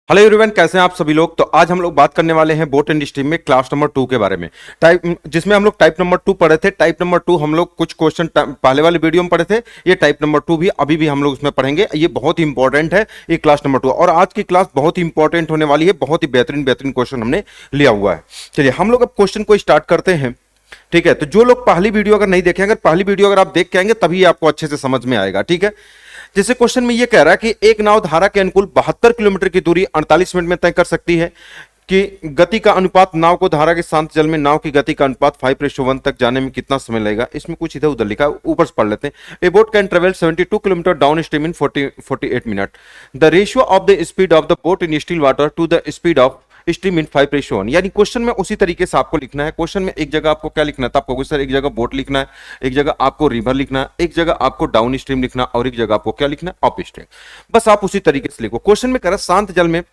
Hello everyone, कैसे हैं आप सभी लोग। तो आज हम लोग बात करने वाले हैं बोट एंड स्ट्रीम में क्लास नंबर 2 के बारे में। टाइप जिसमें हम लोग टाइप नंबर 2 पढ़े थे। टाइप नंबर 2 हम लोग कुछ क्वेश्चन पहले वाले वीडियो में पढ़े थे। ये टाइप नंबर 2 भी अभी भी हम लोग उसमें पढ़ेंगे। ये बहुत ही इंपॉर्टेंट है ये क्लास नंबर 2, और आज की क्लास बहुत ही इंपॉर्टेंट होने वाली है। बहुत ही बेहतरीन बेहतरीन क्वेश्चन हमने लिया हुआ है। चलिए हम लोग अब क्वेश्चन को स्टार्ट करते हैं। ठीक है, तो जो लोग पहली वीडियो अगर नहीं देखे, अगर पहली वीडियो अगर आप देख के आएंगे तभी आपको अच्छे से समझ में आएगा। ठीक है, जैसे क्वेश्चन में ये कह रहा है कि एक नाव धारा के अनुकूल 72 किलोमीटर की दूरी 48 मिनट में तय कर सकती है कि गति का अनुपात नाव को धारा के शांत जल में नाव की गति का अनुपात 5:1 तक जाने में कितना समय लगेगा। इसमें कुछ इधर उधर लिखा है, ऊपर से पढ़ लेते हैं। A boat can travel 72 kilometre down stream in 48 minute. The ratio of the speed of the boat in still water to the speed of stream in 5:1। यानी क्वेश्चन में उसी तरीके से आपको लिखना है। क्वेश्चन में एक जगह आपको क्या लिखना था, आपको सर एक जगह बोट लिखना है, एक जगह आपको रिवर लिखना है, एक जगह आपको डाउन स्ट्रीम लिखना, और एक जगह आपको क्या लिखना है, अप स्ट्रीम। बस आप उसी तरीके से लिखो। क्वेश्चन में कह रहा है शांत जल में,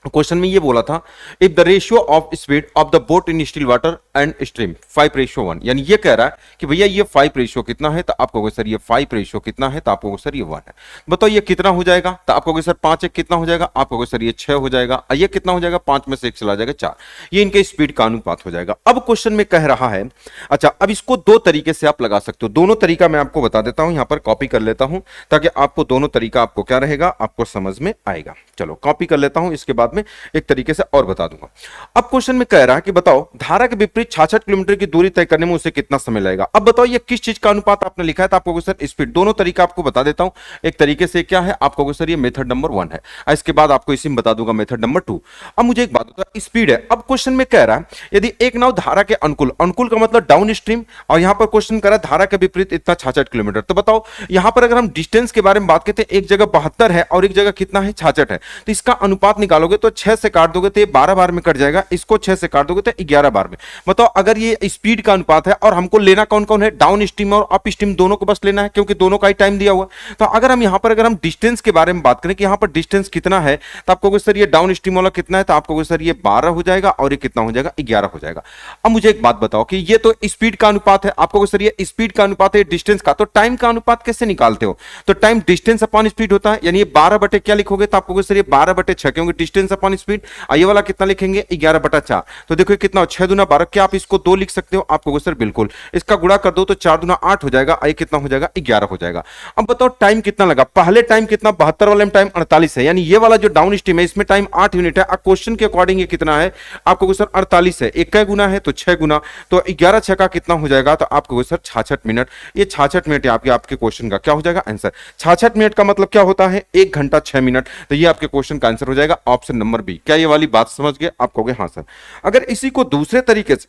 क्वेश्चन में ये बोला था if the ratio of speed of the boat in still water and stream 5:1। यानी ये कह रहा है कि भैया ये 5 रेशियो कितना है, तो आप कहोगे सर ये 5 रेशियो कितना है, तो आप कहोगे सर ये 1 है। बताओ ये कितना हो जाएगा, तो आप कहोगे सर 5 1 कितना हो जाएगा, आप कहोगे सर ये 6 हो जाएगा। ये कितना हो जाएगा, 5 में से 1 चला जाएगा 4। ये इनके स्पीड का अनुपात हो जाएगा। अब क्वेश्चन में कह रहा है, अच्छा अब इसको दो तरीके से आप लगा सकते हो। दोनों तरीका मैं आपको बता देता हूं, यहां पर कॉपी कर लेता हूं ताकि आपको दोनों तरीका आपको क्या रहेगा, आपको समझ में आएगा। चलो कॉपी कर लेता हूं, इसके बाद में एक तरीके से और बता दूंगा। अब क्वेश्चन में कह रहा है कि बताओ धारा के विपरीत 66 किलोमीटर की दूरी तय करने में उसे कितना समय लगेगा। अब बताओ ये किस चीज का अनुपात आपने लिखा है, तो आपको सर स्पीड। दोनों तरीका आपको बता देता हूं। एक तरीके से क्या है, आपको सर ये मेथड नंबर 1 है, इसके बाद आपको इसी में बता दूंगा मेथड नंबर 2। अब मुझे एक बात बता, स्पीड है। अब क्वेश्चन में कह रहा है यदि एक नाव धारा के अनुकूल, अनुकूल का मतलब डाउन स्ट्रीम, और यहां पर क्वेश्चन कर रहा है धारा के विपरीत इतना 66 किलोमीटर। तो बताओ यहां पर अगर हम डिस्टेंस के बारे में बात करते हैं, एक जगह 72 है और एक जगह कितना है, 66 है, तो इसका अनुपात निकालोगे तो 6 से काट दोगे तो ये 12 बार में कट जाएगा। इसको 6 से काट दोगे तो 11 बार में। बताओ अगर ये स्पीड का अनुपात है और हमको लेना कौन कौन है, डाउन स्ट्रीम और अप स्ट्रीम दोनों को बस लेना है, क्योंकि दोनों का ही टाइम दिया हुआ है। तो अगर हम यहां पर अगर हम डिस्टेंस के बारे में बात करें कि यहां पर डिस्टेंस कितना है, तो आपको सर ये डाउन स्ट्रीम वाला कितना है, तो आपको सर ये 12 हो जाएगा, और ये कितना हो जाएगा, 11 हो जाएगा। अब मुझे एक बात बताओ कि ये तो स्पीड का अनुपात है, आपको सर ये स्पीड का अनुपात है डिस्टेंस का, तो टाइम का अनुपात कैसे निकालते हो। तो टाइम डिस्टेंस अपॉन स्पीड होता है, यानी ये 12 बटे क्या लिखोगे, तो आपको सर ये 12/6, क्योंकि डिस्टेंस अपॉन स्पीड। ये वाला कितना लिखेंगे, 11/4। तो देखो कितना 6 दूना 12, क्या आप इसको 2 लिख सकते हो, आपको सर बिल्कुल। इसका गुणा कर दो तो 4 दूना 8 हो जाएगा, ये कितना हो जाएगा, 11 हो जाएगा। अब बताओ टाइम कितना लगा, पहले टाइम कितना, 72 वाले में टाइम 48 है, यानी ये वाला जो डाउन स्ट्रीम है इसमें टाइम 8 यूनिट है। क्वेश्चन के अकॉर्डिंग ये कितना है, आपको सर 48 है, एक का गुना है तो 6 गुना, तो 11 6 का कितना हो जाएगा, तो आपको सर 66 मिनट। ये 66 मिनट आपके क्वेश्चन का क्या हो जाएगा आंसर। 66 मिनट का मतलब क्या होता है, 1 घंटा 6 मिनट। तो ये आपके क्वेश्चन का आंसर हो जाएगा ऑप्शन नंबर बी। क्या ये वाली बात समझ गए, आप कहोगे हाँ सर। अगर इसी को दूसरे तरीके से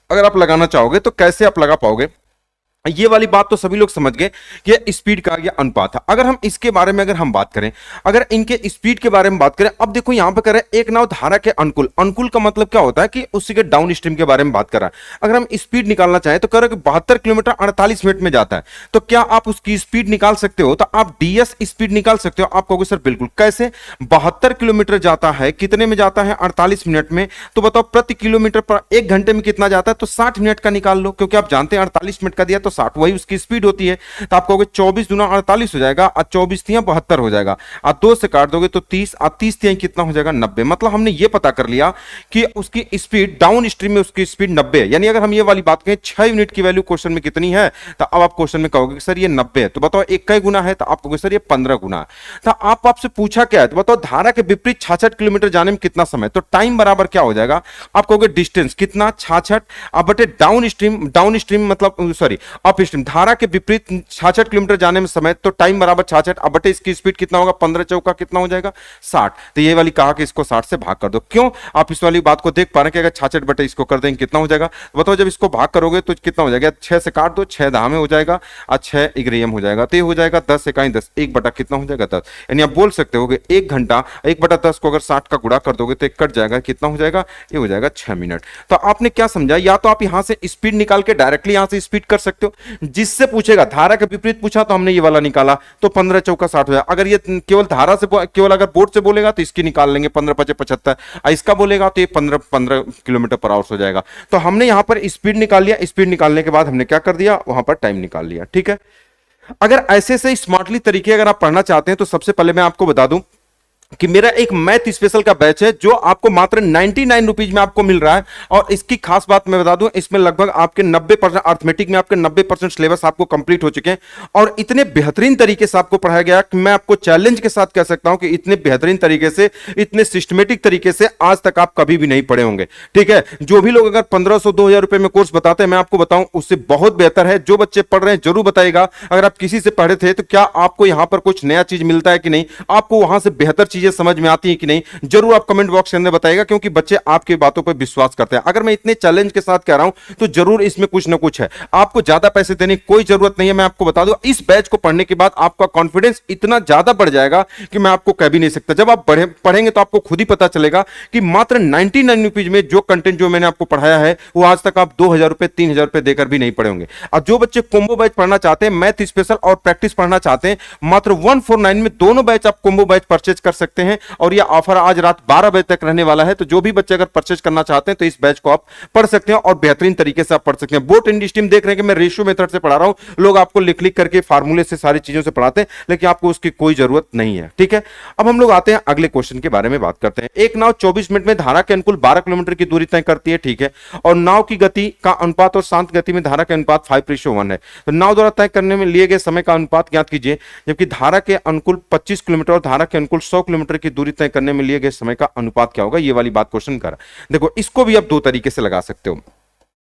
अगर आप लगाना चाहोगे तो कैसे आप लगा पाओगे, ये वाली बात तो सभी लोग समझ गए कि स्पीड का यह अनुपात है। अगर हम इसके बारे में अगर हम बात करें, अगर इनके स्पीड के बारे में बात करें, अब देखो यहां पे कर रहे हैं एक नाव धारा के अनुकूल। अनुकूल का मतलब क्या होता है कि उसी के डाउन स्ट्रीम के बारे में बात कर रहा है। अगर हम स्पीड निकालना चाहें तो कह रहे हैं कि 72 किलोमीटर 48 मिनट में जाता है, तो क्या आप उसकी स्पीड निकाल सकते हो, तो आप डीएस स्पीड निकाल सकते हो। आप कहोगे सर बिल्कुल, कैसे, 72 किलोमीटर जाता है, कितने में जाता है, 48 मिनट में। तो बताओ प्रति किलोमीटर पर 1 घंटे में कितना जाता है, तो 60 मिनट का निकाल लो, क्योंकि आप जानते हैं 48 मिनट का दिया तो 60 वही उसकी स्पीड होती है। तो आप कहोगे 24 दूना 48 हो जाएगा, और 24 तिया 72 हो जाएगा, और 2 से काट दोगे तो 30, और 30 तिया कितना हो जाएगा, 90। मतलब हमने ये पता कर लिया कि उसकी स्पीड डाउन स्ट्रीम में उसकी स्पीड 90 है। यानी अगर हम ये वाली बात करें 6 यूनिट की वैल्यू क्वेश्चन में कितनी है, तो अब आप क्वेश्चन में कहोगे सर ये 90 है। तो बताओ एक का गुना है, तो आप कहोगे सर ये 15 गुना है। तो आपसे पूछा क्या है, तो बताओ धारा के विपरीत 66 किलोमीटर जाने में कितना समय। तो टाइम बराबर क्या हो जाएगा, आप कहोगे डिस्टेंस कितना 66 बटे डाउन स्ट्रीम मतलब सॉरी अप स्ट्रीम, धारा के विपरीत 66 किलोमीटर जाने में समय, तो टाइम बराबर 66 अब बटे इसकी स्पीड कितना होगा, 15 चौका कितना हो जाएगा, 60। तो ये वाली कहा कि इसको 60 से भाग कर दो। क्यों, आप इस वाली बात को देख पा रहे हैं कि अगर 66 बटे इसको कर देंगे कितना हो जाएगा, तो बताओ जब इसको भाग करोगे तो कितना हो जाएगा, 6 से काट दो, 6 दाह में हो जाएगा, और 6 इग्रियम हो जाएगा, तो ये हो जाएगा 10 से 10, 1 बटा कितना हो जाएगा 10। यानी आप बोल सकते हो कि 1 घंटा 1/10 को अगर 60 का गुणा कर दोगे तो एक कट जाएगा, कितना हो जाएगा, ये हो जाएगा 6 मिनट। तो आपने क्या समझा, या तो आप यहां से स्पीड निकाल के डायरेक्टली यहां से स्पीड कर सकते हो, जिससे पूछेगा धारा के विपरीत पूछा तो हमने ये वाला निकाला, तो 15 चौका 60 हो जाएगा। अगर ये केवल धारा से केवल अगर बोर्ड से बोलेगा तो इसकी निकाल लेंगे 15 5 75, इसका बोलेगा तो ये 15 किलोमीटर पर आवर हो जाएगा। तो हमने यहां पर स्पीड निकाल लिया, स्पीड निकालने के बाद हमने क्या कर दिया, वहां पर टाइम निकाल लिया। ठीक है, अगर ऐसे से स्मार्टली तरीके अगर आप पढ़ना चाहते हैं तो सबसे पहले मैं आपको बता दूं कि मेरा एक मैथ स्पेशल का बैच है जो आपको मात्र 99 रुपीज में आपको मिल रहा है। और इसकी खास बात मैं बता दूं, इसमें लगभग आपके 90% अर्थमेटिक में आपके 90% सिलेबस आपको कंप्लीट हो चुके हैं और इतने बेहतरीन तरीके से आपको पढ़ाया गया कि मैं आपको चैलेंज के साथ कह सकता हूं कि इतने बेहतरीन तरीके से, इतने सिस्टमेटिक तरीके से आज तक आप कभी भी नहीं पढ़े होंगे। ठीक है, जो भी लोग अगर 1500-2000 रुपए में कोर्स बताते हैं, मैं आपको बताऊं उससे बहुत बेहतर है। जो बच्चे पढ़ रहे हैं जरूर बताइएगा, अगर आप किसी से पढ़े थे तो क्या आपको यहां पर कुछ नया चीज मिलता है कि नहीं, आपको वहां से बेहतर चीजें समझ में आती है कि नहीं, जरूर आप कमेंट बॉक्स के अंदर बताइएगा, क्योंकि बच्चे आपकी बातों पर विश्वास करते हैं। अगर मैं इतने चैलेंज के साथ कह रहा हूं तो जरूर इसमें कुछ ना कुछ है। आपको ज्यादा पैसे देने की कोई जरूरत नहीं है। मैं आपको बता दूं, इस बैच को पढ़ने के बाद आपका कॉन्फिडेंस इतना ज्यादा बढ़ जाएगा कि मैं आपको कह भी नहीं सकता। जब आप पढ़ेंगे तो आपको खुद ही पता चलेगा कि मात्र 99 रुपीज में जो कंटेंट जो मैंने आपको पढ़ाया है वो आज तक आप 2000 रुपए 3000 रुपए देकर भी नहीं पढ़े होंगे। और जो बच्चे कॉम्बो बैच पढ़ना चाहते हैं, मैथ स्पेशल और प्रैक्टिस पढ़ना चाहते हैं, मात्र 149 में दोनों बैच आप कॉम्बो बैच परचेज कर सकते हैं। और यह ऑफर आज रात 12 बजे तक रहने वाला है। तो जो भी बच्चे अगर परचेज करना चाहते हैं तो इस बैच को आप पढ़ सकते हैं और बेहतरीन तरीके से आप पढ़ सकते हैं। बोट एंड स्ट्रीम देख रहे हैं कि मैं रेशियो मेथड से पढ़ा रहा हूं। लोग आपको लिख लिख करके फार्मूले से सारी चीजों से पढ़ाते हैं, लेकिन आपको उसकी कोई जरूरत नहीं है। ठीक है, अब हम लोग आते हैं अगले क्वेश्चन के बारे में बात करते हैं। एक नाव 24 मिनट में धारा के अनुकूल 12 किलोमीटर की दूरी तय करती है। ठीक है, और नाव की गति का अनुपात और शांत गति में धारा के अनुपात 5:1 है। तो नाव द्वारा तय करने में लिए गए समय का अनुपात ज्ञात कीजिए। जबकि धारा के अनुकूल 25 किलोमीटर और धारा के अनुकूल 100 किलोमीटर की दूरी तय करने में लिए गए समय का अनुपात क्या होगा, ये वाली बात क्वेश्चन कर। देखो, इसको भी आप दो तरीके से लगा सकते हो।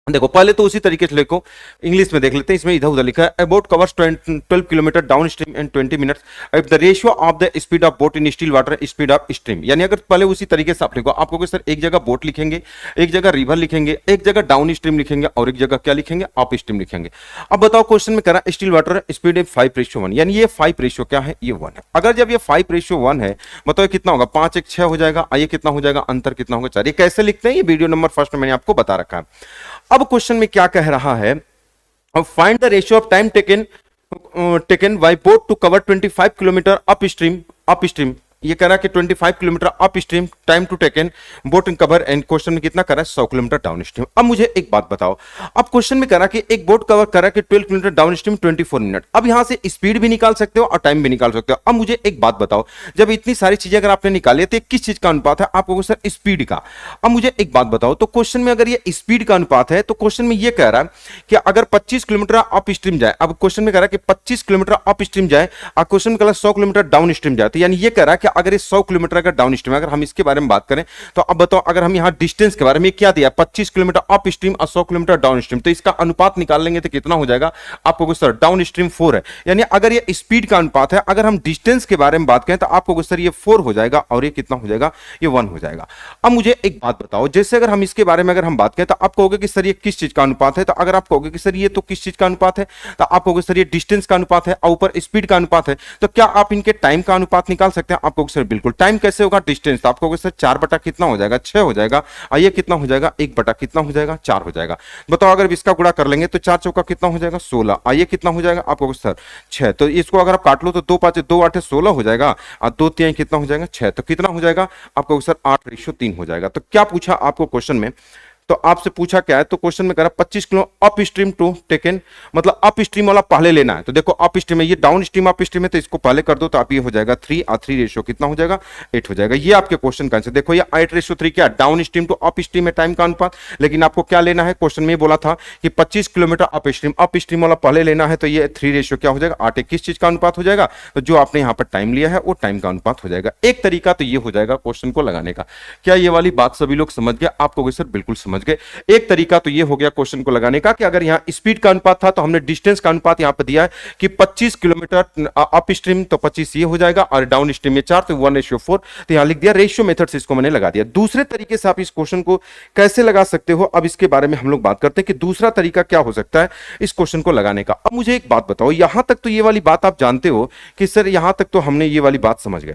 देखो, पहले तो उसी तरीके से लिखो, इंग्लिश में देख लेते हैं। इसमें इधर उधर लिखा है, अ boat covers 12 kilometre down stream in 20 minutes if the ratio of the speed of boat in still water speed of stream. यानी अगर पहले उसी तरीके से आप लिखो, आप कहोगे सर एक जगह बोट लिखेंगे, एक जगह रिवर लिखेंगे, एक जगह डाउन स्ट्रीम लिखेंगे और एक जगह क्या लिखेंगे, अप स्ट्रीम लिखेंगे। अब बताओ, क्वेश्चन में करा स्टिल वाटर स्पीड 5:1, यानी ये 5 रेशियो क्या है, ये 1 है। अगर जब ये 5:1 है, बताओ कितना होगा, 5 1 6 हो जाएगा। आइए कितना हो जाएगा, अंतर कितना होगा, 4। ये कैसे लिखते हैं, ये वीडियो नंबर फर्स्ट में मैंने आपको बता रखा है। अब क्वेश्चन में क्या कह रहा है, find the ratio of time taken by boat to cover 25 kilometre up stream. ये कह रहा है कि 25 kilometre up stream time to taken boat in cover, and question में कितना कर रहा है, 100 किलोमीटर डाउन स्ट्रीम। अब मुझे एक बात बताओ, अब क्वेश्चन में कह रहा है कि एक बोट कवर कर रहा है कि 12 किलोमीटर डाउन स्ट्रीम 24 मिनट। अब यहां से स्पीड भी निकाल सकते हो और टाइम भी निकाल सकते हो। अब मुझे एक बात बताओ, जब इतनी सारी चीजें अगर आपने निकाली तो किस चीज का अनुपात है, आपको सर स्पीड का। अब मुझे एक बात बताओ, तो क्वेश्चन में अगर ये स्पीड का अनुपात है तो क्वेश्चन में ये कह रहा है कि अगर 25 किलोमीटर अप स्ट्रीम जाए, अब क्वेश्चन में कह रहा है कि 25 किलोमीटर अप स्ट्रीम जाए और क्वेश्चन में कह रहा है 100 किलोमीटर डाउन स्ट्रीम जाए। तो यानी ये कह रहा है कि अगर ये 100 किलोमीटर अगर डाउन स्ट्रीम, अगर हम इसके बारे में बात करें तो अब बताओ, अगर हम यहां डिस्टेंस के बारे में क्या दिया, 25 किलोमीटर अप स्ट्रीम और 100 किलोमीटर डाउन स्ट्रीम, तो इसका अनुपात निकाल लेंगे तो कितना हो जाएगा, आपको सर डाउन स्ट्रीम 4 है। यानी अगर ये स्पीड का अनुपात है, अगर हम डिस्टेंस के बारे में बात करें तो आपको सर ये 4 हो जाएगा और ये कितना हो जाएगा, ये 1 हो जाएगा। अब मुझे एक बात बताओ, जैसे अगर हम इसके बारे में अगर हम बात करें तो आप कहोगे कि सर ये किस चीज का अनुपात है, तो अगर आप कहोगे कि सर ये तो किस चीज का अनुपात है, तो आप कहोगे सर ये डिस्टेंस का अनुपात है और ऊपर स्पीड का अनुपात है, तो क्या आप इनके टाइम का अनुपात निकाल सकते हैं, आप कहोगे सर बिल्कुल। टाइम कैसे होगा, डिस्टेंस, तो आप कहोगे सर 4 बटा कितना हो जाएगा, 6 हो जाएगा। आइए कितना हो जाएगा, 1 बटा कितना हो जाएगा, 4 हो जाएगा। बताओ अगर इसका गुणा कर लेंगे तो 4 चौका कितना हो जाएगा, 16। आइए कितना हो जाएगा, आप कहोगे सर 6। तो इसको अगर आप काट लो तो 2 5 2 8 16 हो जाएगा और 2 3 कितना हो जाएगा, 6। तो कितना हो जाएगा, आप कहोगे सर 8:3 हो जाएगा। तो क्या पूछा आपको क्वेश्चन में, तो आपसे पूछा क्या है, तो क्वेश्चन में कह रहा 25 kilo up stream to taken, मतलब अप स्ट्रीम वाला पहले लेना है। तो देखो अप स्ट्रीम है, ये डाउन स्ट्रीम अप स्ट्रीम है, तो इसको पहले कर दो तो आप ये हो जाएगा 3 और 3 रेशियो कितना हो जाएगा, 8 हो जाएगा। ये आपके क्वेश्चन का आंसर। देखो ये 8:3 क्या, down stream to up stream में टाइम का अनुपात, लेकिन आपको क्या लेना है, क्वेश्चन में बोला था कि 25 किलोमीटर अप स्ट्रीम वाला पहले लेना है, तो ये 3 रेशियो क्या हो जाएगा, 8। किस चीज का अनुपात हो जाएगा, तो जो आपने यहाँ पर टाइम लिया है वो टाइम का अनुपात हो जाएगा। एक तरीका तो ये हो जाएगा क्वेश्चन को लगाने का। क्या ये वाली बात सभी लोग समझ गए, आपको सर बिल्कुल समझ गए। एक तरीका तो ये हो गया क्वेश्चन को लगाने का कि अगर यहां स्पीड का अनुपात था तो हमने डिस्टेंस का अनुपात यहां पर दिया है कि 25 किलोमीटर अप स्ट्रीम तो 25 ये हो जाएगा और डाउन स्ट्रीम में 4, तो 1:4। तो यहां लिख दिया, रेशियो मेथड से इसको मैंने लगा दिया। दूसरे तरीके से आप इस क्वेश्चन को कैसे लगा सकते हो, अब इसके बारे में हम लोग बात करते हैं कि दूसरा तरीका क्या हो सकता है इस क्वेश्चन को लगाने का। अब मुझे एक बात बताओ, यहां तक तो ये वाली बात आप जानते हो कि सर यहां तक तो हमने ये वाली बात समझ गए।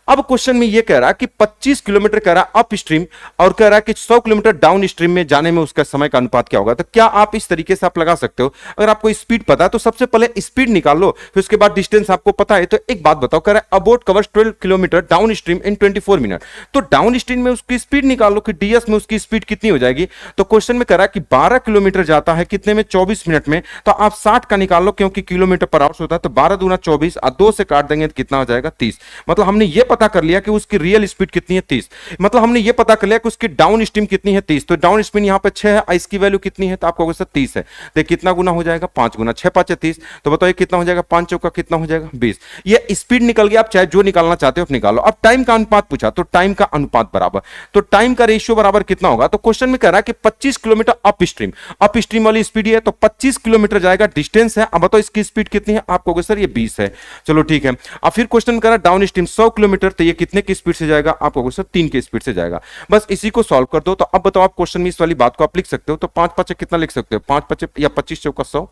अब क्वेश्चन में ये कह रहा है कि 25 किलोमीटर कह रहा है अप स्ट्रीम और कह रहा है कि 100 किलोमीटर डाउन स्ट्रीम स्ट्रीम में जाने में उसका समय का अनुपात क्या होगा। तो क्या आप इस तरीके से आप लगा सकते हो, अगर आपको स्पीड पता है तो सबसे पहले स्पीड निकाल लो, फिर उसके बाद डिस्टेंस आपको पता है। तो एक बात बताओ, कह रहा है अ boat covers 12 kilometre down stream इन 24 मिनट, तो डाउन स्ट्रीम में उसकी स्पीड निकाल लो कि डीएस में उसकी स्पीड कितनी हो जाएगी। तो क्वेश्चन में कह रहा है कि 12 किलोमीटर जाता है कितने में, 24 मिनट में, तो आप 60 का निकाल लो क्योंकि किलोमीटर पर आवर्स होता है। तो 12 दूना 24 और 2 से काट देंगे तो कितना हो जाएगा 30। मतलब हमने ये पता कर लिया कि उसकी रियल स्पीड कितनी है 30, मतलब हमने ये पता कर लिया कि उसकी डाउन स्ट्रीम कितनी है 30। तो डाउन स्ट्रीम यहां पे 6 है, इसकी वैल्यू कितनी है, तो आपको कहोगे सर 30 है। तो कितना गुना हो जाएगा 5 गुना, 6 5 30। तो बताओ ये कितना हो जाएगा, 5 चौका कितना हो जाएगा 20। ये स्पीड निकल गया, आप चाहे जो निकालना चाहते हो निकालो। अब टाइम का अनुपात पूछा, तो टाइम का अनुपात बराबर, तो टाइम का रेशियो बराबर कितना होगा। तो क्वेश्चन में कह रहा है कि 25 किलोमीटर अप स्ट्रीम वाली स्पीड है, तो 25 किलोमीटर जाएगा, डिस्टेंस है। अब बताओ इसकी स्पीड कितनी है, आप कहोगे सर ये 20 है। चलो ठीक है। अब फिर क्वेश्चन कर रहा है डाउन स्ट्रीम 100 किलोमीटर, तो ये कितने की स्पीड से जाएगा, आप कहोगे सर 3 की स्पीड से जाएगा। बस इसी को सॉल्व कर दो। तो अब बताओ आप क्वेश्चन में इस वाली बात को आप लिख सकते हो। तो 5 5 कितना लिख सकते हो, 5 5 या 25 चौका 100,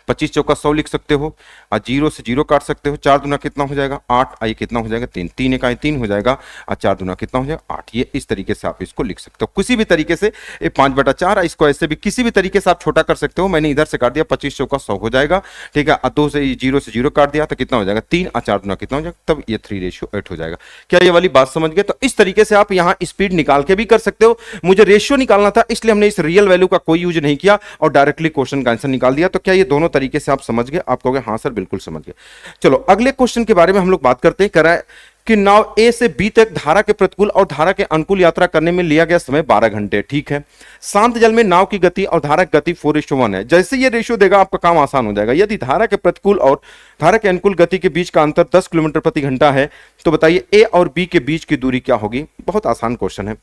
25 चौका 100 लिख सकते हो, और 0 से 0 काट सकते हो। 4 दूना कितना हो जाएगा 8, आइए कितना हो जाएगा 3, 3 इकाई 3 हो जाएगा, और 4 दूना कितना हो जाएगा 8। ये इस तरीके से आप इसको लिख सकते हो किसी भी तरीके से। 5/4 इसको ऐसे भी किसी भी तरीके से आप छोटा कर सकते हो। मैंने इधर से काट दिया, 25 चौका 100 हो जाएगा, ठीक है। 2 से 0 काट दिया तो कितना हो जाएगा 3, और 4 दूना कितना हो जाएगा, तब ये 3:8 हो जाएगा। क्या ये वाली बात समझ गए। तो इस तरीके से आप यहाँ स्पीड निकाल के भी कर सकते हो। मुझे रेशियो निकालना था इसलिए हमने इस रियल वैल्यू का कोई यूज नहीं किया और डायरेक्टली क्वेश्चन का आंसर निकाल दिया। तो क्या ये दोनों तरीके से आप समझ गए, आप कहोगे हाँ सर बिल्कुल समझ गए। चलो अगले क्वेश्चन के बारे में हम लोग बात करते हैं। कह रहा है कि नाव ए से बी तक धारा के प्रतिकूल और धारा के अनुकूल यात्रा करने में लिया गया समय 12 घंटे, ठीक है। शांत जल में नाव की गति और धारा की गति 4:1 है। जैसे ये रेशियो देगा आपका काम आसान हो जाएगा। यदि धारा के प्रतिकूल और धारा के अनुकूल गति के बीच का अंतर 10 किलोमीटर प्रति घंटा है, तो बताइए ए और बी के बीच की दूरी क्या होगी। बहुत आसान क्वेश्चन है।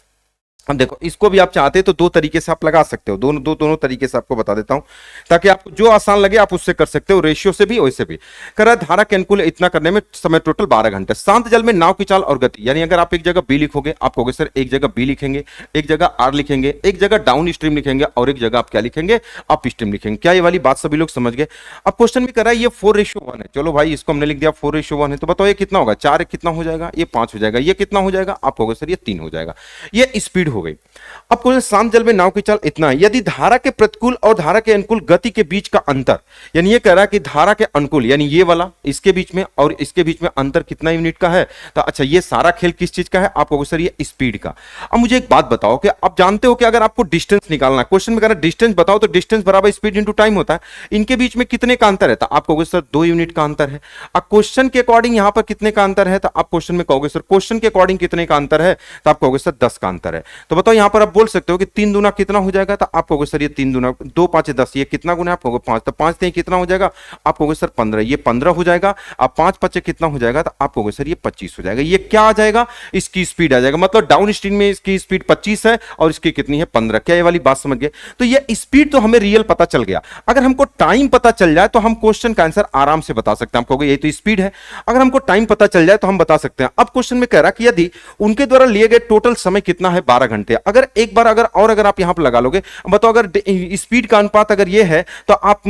अब देखो इसको भी आप चाहते हैं तो दो तरीके से आप लगा सकते हो, दोनों तरीके से आपको बता देता हूं ताकि आपको जो आसान लगे आप उससे कर सकते हो, रेशियो से भी वैसे भी। कह रहा है धारा के अनुकूल इतना करने में समय टोटल 12 घंटे। शांत जल में नाव की चाल और गति, यानी अगर आप एक जगह बी लिखोगे, आप कहोगे सर एक जगह बी लिखेंगे, एक जगह आर लिखेंगे, एक जगह डाउन स्ट्रीम लिखेंगे और एक जगह आप क्या लिखेंगे अप स्ट्रीम लिखेंगे। क्या ये वाली बात सभी लोग समझ गए। अब क्वेश्चन में कह रहा है ये 4:1 है। चलो भाई इसको हमने लिख दिया 4:1 है। तो बताओ ये कितना होगा, 4 कितना हो जाएगा, ये 5 हो जाएगा, ये कितना हो जाएगा, आप कहोगे सर ये 3 हो जाएगा। ये स्पीड हो गई। अब क्वेश्चन शांत जल में नाव की चाल इतना है। यदि धारा के प्रतिकूल और धारा के अनुकूल गति के बीच का अंतर, यानी ये कह रहा है कि धारा के अनुकूल यानी ये वाला इसके बीच में और इसके बीच में अंतर कितना यूनिट का है। तो अच्छा ये सारा खेल किस चीज का है, आप कहोगे सर ये स्पीड का। अब मुझे एक बात बताओ कि आप जानते हो कि अगर आपको डिस्टेंस निकालना है, क्वेश्चन में कह रहा है डिस्टेंस बताओ, तो डिस्टेंस बराबर स्पीड इंटू टाइम होता है। इनके बीच में कितने का अंतर है, तो आप कहोगे सर 2 यूनिट का अंतर है। अब क्वेश्चन के अकॉर्डिंग यहां पर कितने का अंतर है, तो आप क्वेश्चन में कहोगे सर क्वेश्चन के अकॉर्डिंग कितने का अंतर है, तो आप कहोगे सर 10 का अंतर है। तो बताओ यहां पर आप बोल सकते हो कि 3 दूना कितना हो जाएगा, तो आप कहोगे सर ये 3 दूना 2 5 10, ये कितना गुना है, आप कहोगे 5, तो 5 3 कितना हो जाएगा, आप कहोगे सर 15, ये 15 हो जाएगा। अब 5 5 कितना हो जाएगा, तो आप कहोगे सर ये 25 हो जाएगा। ये क्या आ जाएगा, इसकी स्पीड आ जाएगा। मतलब डाउन स्ट्रीम में इसकी स्पीड 25 है और इसकी कितनी है 15। क्या ये वाली बात समझ गए। तो ये स्पीड तो हमें रियल पता चल गया। अगर हमको टाइम पता चल जाए तो हम क्वेश्चन का आंसर आराम से बता सकते हैं। हम कहोगे ये तो स्पीड है। अगर हमको टाइम पता चल जाए तो हम बता सकते हैं। अब क्वेश्चन में कह रहा कि यदि उनके द्वारा लिए गए टोटल समय कितना है 12 घंटे। अगर एक बार अगर आप यहां पर लगा लोगे, बताओ अगर स्पीड का अनुपात अगर ये है तो आप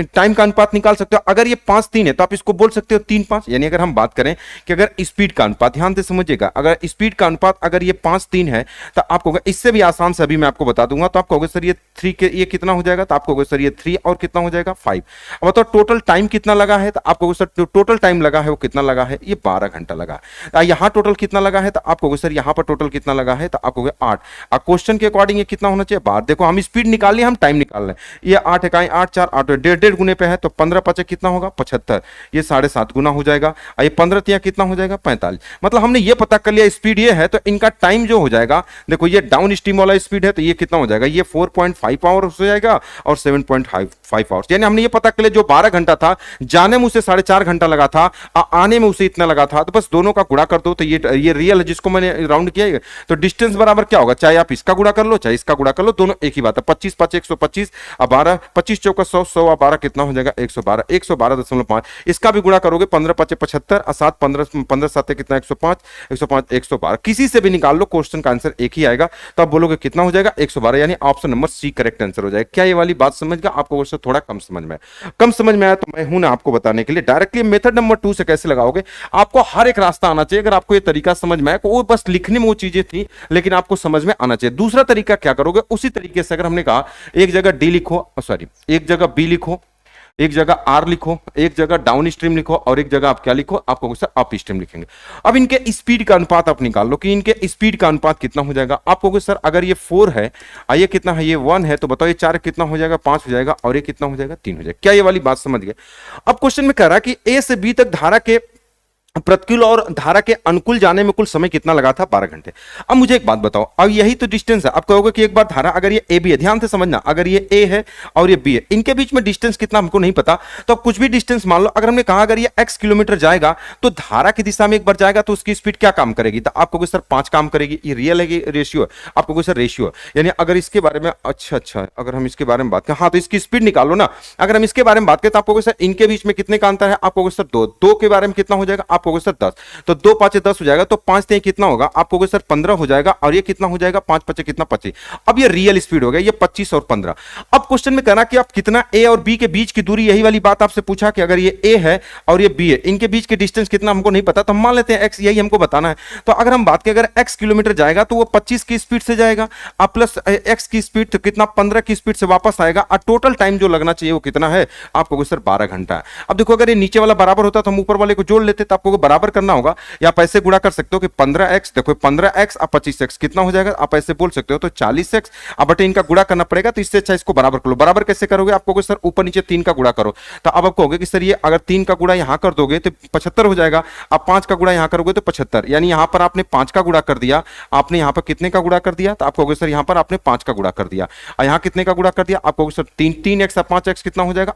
टाइम का अनुपात निकाल सकते हो। अगर ये 5:3 है तो आप इसको बोल सकते हो 3:5। यानी अगर हम बात करें कि अगर स्पीड का अनुपात, ध्यान से समझिएगा, अगर स्पीड का अनुपात अगर ये 5:3 है तो आप कहोगे, इससे भी आसान से अभी मैं आपको बता दूंगा, तो आप कहोगे सर ये 3 के ये कितना हो जाएगा, तो आप कहोगे सर ये 3 और कितना हो जाएगा 5। अब बताओ टोटल टाइम कितना लगा है, तो आप कहोगे सर टोटल टाइम लगा है वो कितना लगा है, ये 12 घंटा लगा है। यहां टोटल कितना लगा है, तो आप कहोगे सर यहां पर टोटल कितना लगा है, तो आप कहोगे 8। क्वेश्चन के अकॉर्डिंग ये कितना होना चाहिए 12। देखो हम स्पीड निकाल लिया, हम टाइम निकाल रहे हैं। ये 8 इकाई 8 4 8 1.5 गुने पे है, तो 15 5 कितना होगा 75, ये 7.5 गुना हो जाएगा। ये 15 तिया कितना हो जाएगा 45। मतलब हमने ये पता कर लिया स्पीड ये है, तो इनका टाइम जो हो जाएगा, देखो ये डाउन स्ट्रीम वाला स्पीड है तो ये कितना हो जाएगा, ये 4.5 आवर्स हो जाएगा और 7.5 आवर्स। यानी हमने ये पता कर लिया जो 12 घंटा था, जाने में उसे 4.5 घंटा लगा था, आने में उसे इतना लगा था। तो बस दोनों का गुणा कर दो, तो ये रियल है जिसको मैंने राउंड किया। तो डिस्टेंस बराबर क्या होगा, चाहे आप इसका गुणा कर लो चाहे इसका गुणा कर लो, दोनों एक ही बात है। 25 5 125 और 12 25 चौका 100 100 और 12 कितना हो जाएगा 112 112.5। इसका भी गुणा करोगे 15 5 75 और 7 15 7 कितना 105 105 112। किसी से भी निकाल लो, क्वेश्चन का आंसर एक ही आएगा। तो आप बोलोगे कितना हो जाएगा 112, यानी option number C correct answer हो जाएगा। क्या ये वाली बात समझ गया, आपको थोड़ा कम समझ में आया तो मैं हूं ना आपको बताने के लिए। डायरेक्टली मेथड नंबर 2 से कैसे लगाओगे, आपको हर एक रास्ता आना चाहिए। अगर आपको ये तरीका समझ में आया, वो बस लिखने में वो चीजें थी लेकिन आपको समझ में आना चाहिए। दूसरा तरीका क्या करोगे, उसी तरीके से अगर हमने कहा एक जगह डी लिखो, सॉरी एक जगह बी लिखो, एक जगह आर लिखो, एक जगह डाउन स्ट्रीम लिखो और एक जगह आप क्या लिखो, आपको सर अप स्ट्रीम लिखेंगे। अब इनके स्पीड का अनुपात आप निकाल लो कि इनके स्पीड का अनुपात कितना हो जाएगा। आपको सर अगर ये 4 है, ये कितना है, ये 1 है, तो बताओ ये 4 कितना हो जाएगा, 5 हो जाएगा और ये कितना हो जाएगा, 3 हो जाएगा। क्या ये वाली बात समझ गए। अब क्वेश्चन में कह रहा है कि ए से बी तक धारा के प्रतिकूल और धारा के अनुकूल जाने में कुल समय कितना लगा था, 12 घंटे। अब मुझे एक बात बताओ, अब यही तो डिस्टेंस है। आप कहोगे कि एक बार धारा अगर ये ए बी है, ध्यान से समझना, अगर ये ए है और ये बी है, इनके बीच में डिस्टेंस कितना हमको नहीं पता, तो अब कुछ भी डिस्टेंस मान लो। अगर हमने कहा अगर ये x किलोमीटर जाएगा तो धारा की दिशा में एक बार जाएगा तो उसकी स्पीड क्या काम करेगी, तो आपको सर 5 काम करेगी। ये रियल है कि रेशियो है, आपको सर रेशियो है। यानी अगर इसके बारे में अच्छा अगर हम इसके बारे में बात करें, हाँ तो इसकी स्पीड निकालो ना। अगर हम इसके बारे में बात करें तो आपको सर इनके बीच में कितने का अंतर है, आपको सर 2 के बारे में कितना हो जाएगा, आपको सर 10, तो 2 5 10 हो जाएगा, तो 5 3 कितना होगा, आपको सर 15 हो जाएगा और ये कितना हो जाएगा, 5 5 कितना 25। अब ये रियल स्पीड हो गया, ये 25 और 15। अब क्वेश्चन में कहना कि आप कितना ए और बी के बीच की दूरी, यही वाली बात आपसे पूछा कि अगर ये ए है और ये बी है, इनके बीच के डिस्टेंस कितना हमको नहीं पता, तो हम मान लेते हैं एक्स, यही हमको बताना है। तो अगर हम बात करें अगर एक्स किलोमीटर जाएगा तो वो 25 की स्पीड से जाएगा, अब प्लस एक्स की स्पीड तो कितना 15 की स्पीड से वापस आएगा, और टोटल टाइम जो लगना चाहिए वो कितना है, आपको सर 12 घंटा है। अब देखो अगर ये नीचे वाला बराबर होता तो हम ऊपर वाले को जोड़ लेते, तो आपको बराबर करना होगा, या आप ऐसे गुणा कर सकते हो कि 15x, देखो 15x और 25x कितना हो जाएगा, आप ऐसे बोल सकते हो, तो 40x। अब बटे इनका गुणा करना पड़ेगा, तो इससे अच्छा इसको बराबर कर लो। बराबर कैसे करोगे, आपको सर ऊपर नीचे 3 का गुणा करो, तो अब आप कहोगे कि सर ये अगर 3 का गुणा यहां कर दोगे तो 75 हो जाएगा, अब 5 का गुणा यहां करोगे तो 75, यानी यहां पर आपने 5 का गुणा कर दिया, आपने यहां पर कितने का गुणा कर दिया, तो आप कहोगे सर यहां पर आपने 5 का गुणा कर दिया, और यहां कितने का गुणा कर दिया, आप कहोगे सर 3x और 5x कितना हो जाएगा,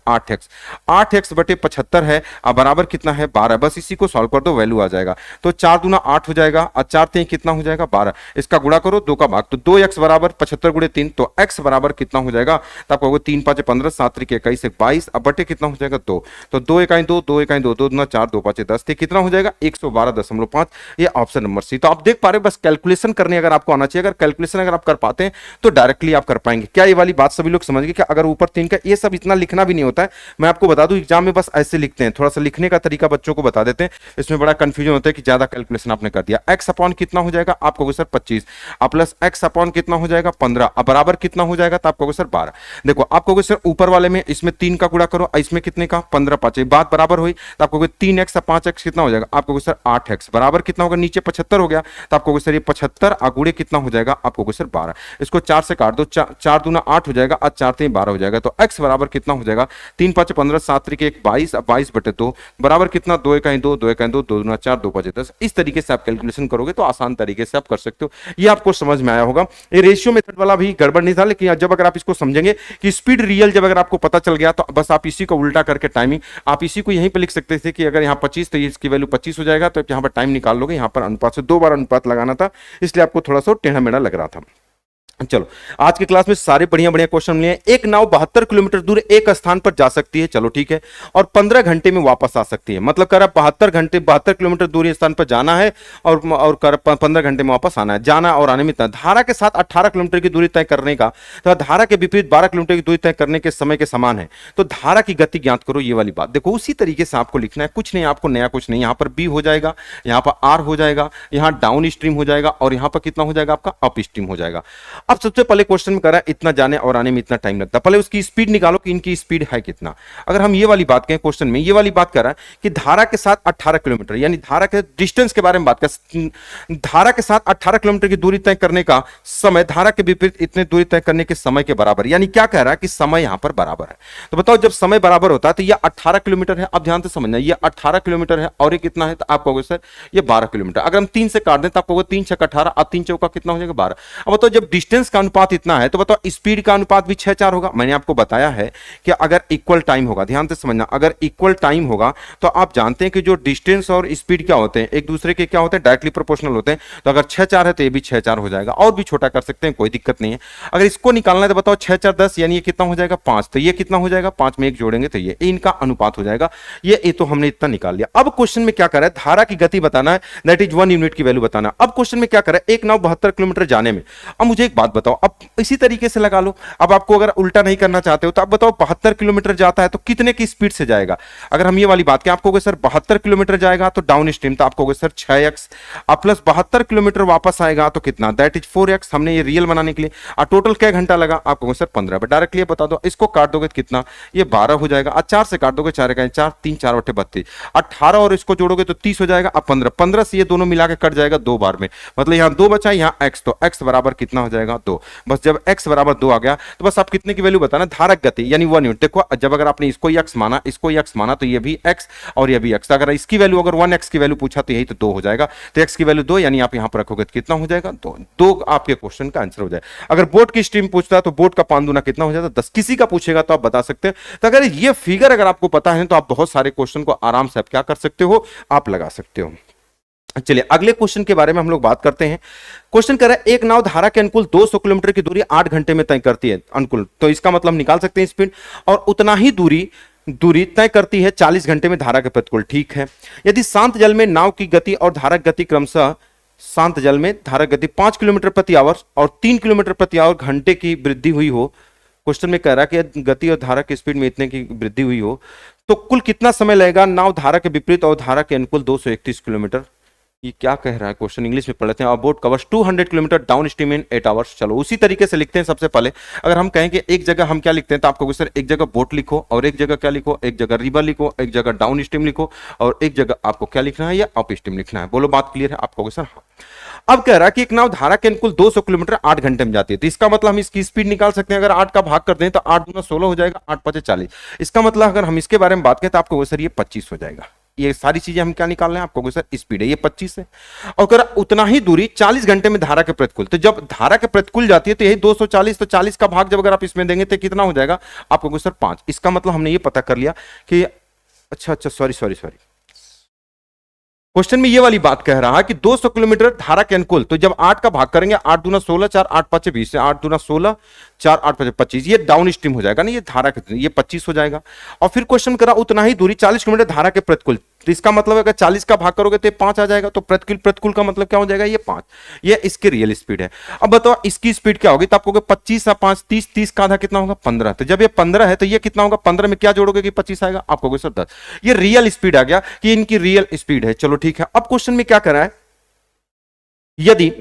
8x बटे 75 है, अब बराबर कितना है, 12। बस इसी को सॉल्व कर दो, वैल्यू आ जाएगा, तो 4 दूना 8 हो जाएगा और 4 3 कितना हो जाएगा, 12। इसका गुणा करो 2 का भाग, तो 2x बराबर 75 गुणे 3, तो x बराबर कितना हो जाएगा, तो आपको होगा 3 5 15 7 3 21 22, अब बटे कितना हो जाएगा 2, तो 2 1 2 2 1 2 2 दूना 4 2 5 10, तो कितना हो जाएगा 112.5। ये ऑप्शन नंबर सी। तो आप देख पा रहे हो, बस कैलकुलेशन करने अगर आपको आना चाहिए, अगर कैलकुलेशन अगर आप कर पाते हैं तो डायरेक्टली आप कर पाएंगे। क्या ये वाली बात सभी लोग समझ गए कि अगर ऊपर 3 का, ये सब इतना लिखना भी नहीं होता है, मैं आपको बता दूं एग्जाम में बस ऐसे लिखते हैं, थोड़ा सा लिखने का तरीका बच्चों को बता देते हैं, इसमें बड़ा कंफ्यूजन होता है कि ज्यादा कैलकुलेशन आपने कर दिया। x अपॉन कितना हो जाएगा, आपको सर 25, अब प्लस x अपॉन कितना हो जाएगा 15, अब बराबर कितना हो जाएगा, तो आपको सर 12। देखो आपको सर ऊपर वाले में इसमें 3 का गुणा करो, इसमें कितने का 15 5, बात बराबर हुई, तो आपको 3x 5x कितना हो जाएगा, आपको सर 8x बराबर कितना होगा, नीचे 75 हो गया, तो आपको सर ये 75 अगुड़े कितना हो जाएगा, आपको सर 12। इसको 4 से काट दो, 4 दूना 8 हो जाएगा और 4 3 12 हो जाएगा, तो x बराबर कितना हो जाएगा, 3 5 15 7 3 1 22, 22 बटे 2 बराबर कितना, 2 1 2 2 1 2 2 दूना 4 2 5 10। इस तरीके से आप कैलकुलेशन करोगे तो आसान तरीके से आप कर सकते हो। ये आपको समझ में आया होगा। ये रेशियो मेथड वाला भी गड़बड़ नहीं था, लेकिन जब अगर आप इसको समझेंगे कि स्पीड रियल जब अगर आपको पता चल गया तो बस आप इसी को उल्टा करके टाइमिंग, आप इसी को यहीं पे लिख सकते थे कि अगर यहाँ 25 तो इसकी वैल्यू 25 हो जाएगा, तो यहाँ पर टाइम निकाल लोगे, यहाँ पर अनुपात से 2 बार अनुपात लगाना था, इसलिए आपको थोड़ा सा टेढ़ा मेढ़ा लग रहा था। चलो आज की क्लास में सारे बढ़िया बढ़िया क्वेश्चन मिले हैं। एक नाव 72 किलोमीटर दूर एक स्थान पर जा सकती है, चलो ठीक है, और 15 घंटे में वापस आ सकती है। मतलब कर 72 किलोमीटर दूर स्थान पर जाना है और 15 घंटे में वापस आना है, जाना और आने में इतना। धारा के साथ 18 किलोमीटर की दूरी तय करने का, तो धारा के विपरीत 12 किलोमीटर की दूरी तय करने के समय के समान है, तो धारा की गति ज्ञात करो। ये वाली बात देखो, उसी तरीके से आपको लिखना है, कुछ नहीं, आपको नया कुछ नहीं। यहाँ पर बी हो जाएगा, यहाँ पर आर हो जाएगा, यहाँ डाउन स्ट्रीम हो जाएगा, और यहाँ पर कितना हो जाएगा आपका अप स्ट्रीम हो जाएगा। अब सबसे पहले क्वेश्चन में करा इतना जाने और आने में इतना टाइम लगता है, पहले उसकी स्पीड निकालो कि इनकी स्पीड है कितना। अगर हम ये वाली बात करें, क्वेश्चन में ये वाली बात कर रहा है कि धारा के साथ 18 किलोमीटर, यानी धारा के डिस्टेंस के बारे में बात कर, धारा के साथ 18 किलोमीटर की दूरी तय करने का समय धारा के विपरीत इतने दूरी तय करने के समय के बराबर। यानी क्या कह रहा है कि समय यहां पर बराबर है। तो बताओ जब समय बराबर होता है तो ये 18 किलोमीटर है, अब ध्यान से समझना, ये 18 किलोमीटर है और ये कितना है, तो आप कहोगे सर ये 12 किलोमीटर। अगर हम 3 से काट दें तो आप कहोगे 3 6 18, अब 3 चौका कितना हो जाएगा 12। अब बताओ जब डिस्टेंस का अनुपात इतना है तो बताओ स्पीड का अनुपात भी 6 4 होगा। मैंने आपको बताया है कि अगर इक्वल टाइम होगा, ध्यान से समझना, अगर इक्वल टाइम होगा तो आप जानते हैं कि जो डिस्टेंस और स्पीड क्या होते हैं, एक दूसरे के क्या होते हैं, डायरेक्टली प्रोपोर्शनल होते हैं। तो अगर 6 4 है तो ये भी 6 4 हो जाएगा, और भी छोटा कर सकते हैं, कोई दिक्कत नहीं है। अगर इसको निकालना है तो बताओ 6 4 10, यानी ये कितना हो जाएगा 5, तो ये कितना हो जाएगा 5 में 1 जोड़ेंगे तो ये इनका अनुपात हो जाएगा। ये तो हमने इतना निकाल लिया। अब क्वेश्चन में क्या कर रहा है, धारा की गति बताना है, दैट इज 1 यूनिट की वैल्यू बताना। अब क्वेश्चन में क्या कर रहा है, एक नाव 72 किलोमीटर जाने में। अब मुझे एक बात बात बताओ, अब इसी तरीके से लगा लो। अब आपको अगर उल्टा नहीं करना चाहते हो तो आप बताओ 72 किलोमीटर जाता है तो कितने की स्पीड से जाएगा। अगर हम ये वाली बात करें, आपको कहोगे सर 72 किलोमीटर जाएगा तो डाउन स्ट्रीम, तो आपको कहोगे सर 6x, अब प्लस 72 किलोमीटर वापस आएगा तो कितना, दैट इज 4x। हमने ये रियल बनाने के लिए टोटल क्या घंटा लगा, आपको सर 15। बट डायरेक्टली बता दो, इसको काट दोगे तो कितना, ये 12 हो जाएगा। आज 4 से काट दोगे, 4 का 4, 3 4 8 32, 18 और इसको जोड़ोगे तो 30 हो जाएगा। अब 15, 15 से ये दोनों मिला के कट जाएगा 2 बार में, मतलब यहाँ 2 बचा, यहाँ x, तो x बराबर कितना हो जाएगा 2। बस जब x बराबर 2 आ गया तो बस आप कितने की वैल्यू बताना, धारक गति यानी 1 यूनिट। देखो जब अगर आपने इसको x माना, इसको x माना, तो ये भी x और ये भी x। अगर इसकी वैल्यू, अगर 1x की वैल्यू पूछा तो यही तो 2 हो जाएगा, तो x की वैल्यू 2, यानी आप यहां पर रखोगे तो कितना हो जाएगा 2। 2 आपके क्वेश्चन का आंसर हो जाएगा। अगर बोर्ड की स्ट्रीम पूछता है तो बोर्ड का 5 दूना कितना हो जाता है 10। किसी का पूछेगा तो आप बता सकते हैं। तो अगर ये फिगर अगर आपको पता है तो आप बहुत सारे क्वेश्चन को आराम से आप क्या कर सकते हो, आप लगा सकते हो। चलिए अगले क्वेश्चन के बारे में हम लोग बात करते हैं। क्वेश्चन कर रहा है, एक नाव धारा के अनुकूल 200 किलोमीटर की दूरी 8 घंटे में तय करती है अनुकूल, तो इसका मतलब निकाल सकते हैं स्पीड, और उतना ही दूरी तय करती है 40 घंटे में धारा के प्रतिकूल। ठीक है, यदि शांत जल में नाव की गति और धारक गति क्रमशः, शांत जल में धारक गति 5 किलोमीटर प्रति आवर और 3 किलोमीटर प्रति आवर घंटे की वृद्धि हुई हो, क्वेश्चन में कह रहा है कि गति और धारा की स्पीड में इतने की वृद्धि हुई हो, तो कुल कितना समय लगेगा नाव धारा के विपरीत और धारा के अनुकूल 231 किलोमीटर। ये क्या कह रहा है क्वेश्चन, इंग्लिश में पढ़ लेते हैं। अ boat covers 200 kilometre down stream इन 8 आवर्स। चलो उसी तरीके से लिखते हैं। सबसे पहले अगर हम कहें कि एक जगह हम क्या लिखते हैं, तो आपको सर एक जगह बोट लिखो और एक जगह क्या लिखो, एक जगह रिवर लिखो, एक जगह डाउन स्ट्रीम लिखो और एक जगह आपको क्या लिखना है, या अप स्ट्रीम लिखना है। बोलो बात क्लियर है आपको सर? हाँ। अब कह रहा है कि एक नाव धारा के अनुकूल 200 किलोमीटर 8 घंटे में जाती है, तो इसका मतलब हम इसकी स्पीड निकाल सकते हैं। अगर 8 का भाग कर दें तो 8 दूना 16 हो जाएगा, 8 5 40। इसका मतलब अगर हम इसके बारे में बात करें तो आपको सर ये 25 हो जाएगा। ये सारी चीजें हम क्या निकाल रहे हैं, आपको सर स्पीड है ये 25 है। और अगर उतना ही दूरी 40 घंटे में धारा के प्रतिकूल, तो जब धारा के प्रतिकूल जाती है तो यही 240, तो 40 का भाग जब अगर आप इसमें देंगे तो कितना हो जाएगा, आपको सर 5। इसका मतलब हमने ये पता कर लिया कि अच्छा सॉरी क्वेश्चन में ये वाली बात कह रहा है कि 200 किलोमीटर धारा के अनुकूल, तो जब 8 का भाग करेंगे, 8 दूना 16, 4 8 5 20, 8 दूना 16, 4 8 5 25, ये डाउन स्ट्रीम हो जाएगा ना, ये धारा के, ये 25 हो जाएगा। और फिर क्वेश्चन करा उतना ही दूरी 40 किलोमीटर धारा के प्रतिकूल, तो इसका मतलब अगर 40 का भाग करोगे तो 5 आ जाएगा, तो प्रतिकूल का मतलब क्या हो जाएगा, ये 5। ये इसकी रियल स्पीड है। अब बताओ इसकी स्पीड क्या होगी, तो आपको 25 5 30, 30 का आधा कितना होगा 15। तो जब ये 15 है तो ये कितना होगा, 15 में क्या जोड़ोगे कि 25 आएगा, आपको सर 10। ये रियल स्पीड आ गया कि इनकी रियल स्पीड है। चलो ठीक है। अब क्वेश्चन में क्या करा है, यदि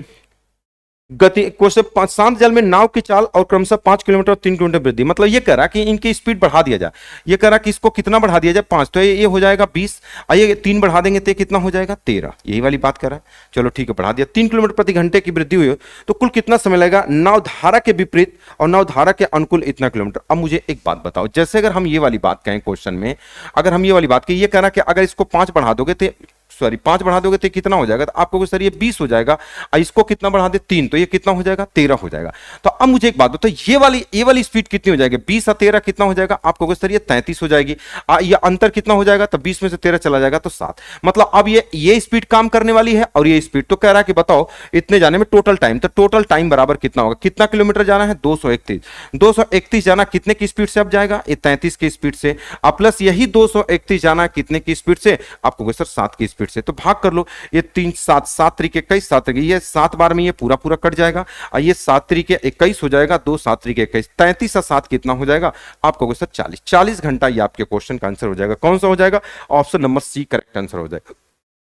गति क्वेश्चन शांत जल में नाव की चाल और क्रमशः 5 किलोमीटर और 3 किलोमीटर वृद्धि, मतलब ये कह रहा कि इनकी स्पीड बढ़ा दिया जाए। ये कह रहा कि इसको कितना बढ़ा दिया जाए, 5, तो ये हो जाएगा 20, ये 3 बढ़ा देंगे तो कितना हो जाएगा 13। यही वाली बात कर रहा है। चलो ठीक है, बढ़ा दिया। 3 किलोमीटर प्रति घंटे की वृद्धि हुई तो कुल कितना समय लगेगा नाव धारा के विपरीत और नाव धारा के अनुकूल इतना किलोमीटर। अब मुझे एक बात बताओ, जैसे अगर हम ये वाली बात कहें क्वेश्चन में, अगर हम ये वाली बात कहें, ये कह रहा कि अगर इसको 5 बढ़ा दोगे तो सॉरी 5 बढ़ा दोगे तो कितना हो जाएगा, तो आपको सर ये 20 हो जाएगा। इसको कितना बढ़ा दे 3, तो ये कितना हो जाएगा 13 हो जाएगा। तो अब मुझे एक बात बताओ, ये वाली स्पीड कितनी हो जाएगी, 20 और 13 कितना हो जाएगा, आपको सर ये 33 हो जाएगी। ये अंतर कितना हो जाएगा, तो 20 में से 13 चला जाएगा तो 7। मतलब अब ये स्पीड काम करने वाली है और ये स्पीड, तो कह रहा है कि बताओ इतने जाने में टोटल टाइम, तो टोटल टाइम बराबर कितना होगा, कितना किलोमीटर जाना है 231 जाना कितने की स्पीड से अब जाएगा, ये 33 की स्पीड से, प्लस यही 231 जाना कितने की स्पीड से, आपको सर 7 की स्पीड से। तो भाग कर लो, ये 3 7 7 तरीके 21, 7 तरीके, ये 7 बार में ये पूरा कट जाएगा और ये 7 तरीके 21 हो जाएगा, 2 7 तरीके 21, 33 और 7 कितना हो जाएगा, आपको सर 40 घंटा ये आपके क्वेश्चन का आंसर हो जाएगा। कौन सा हो जाएगा, option number C correct answer हो जाएगा।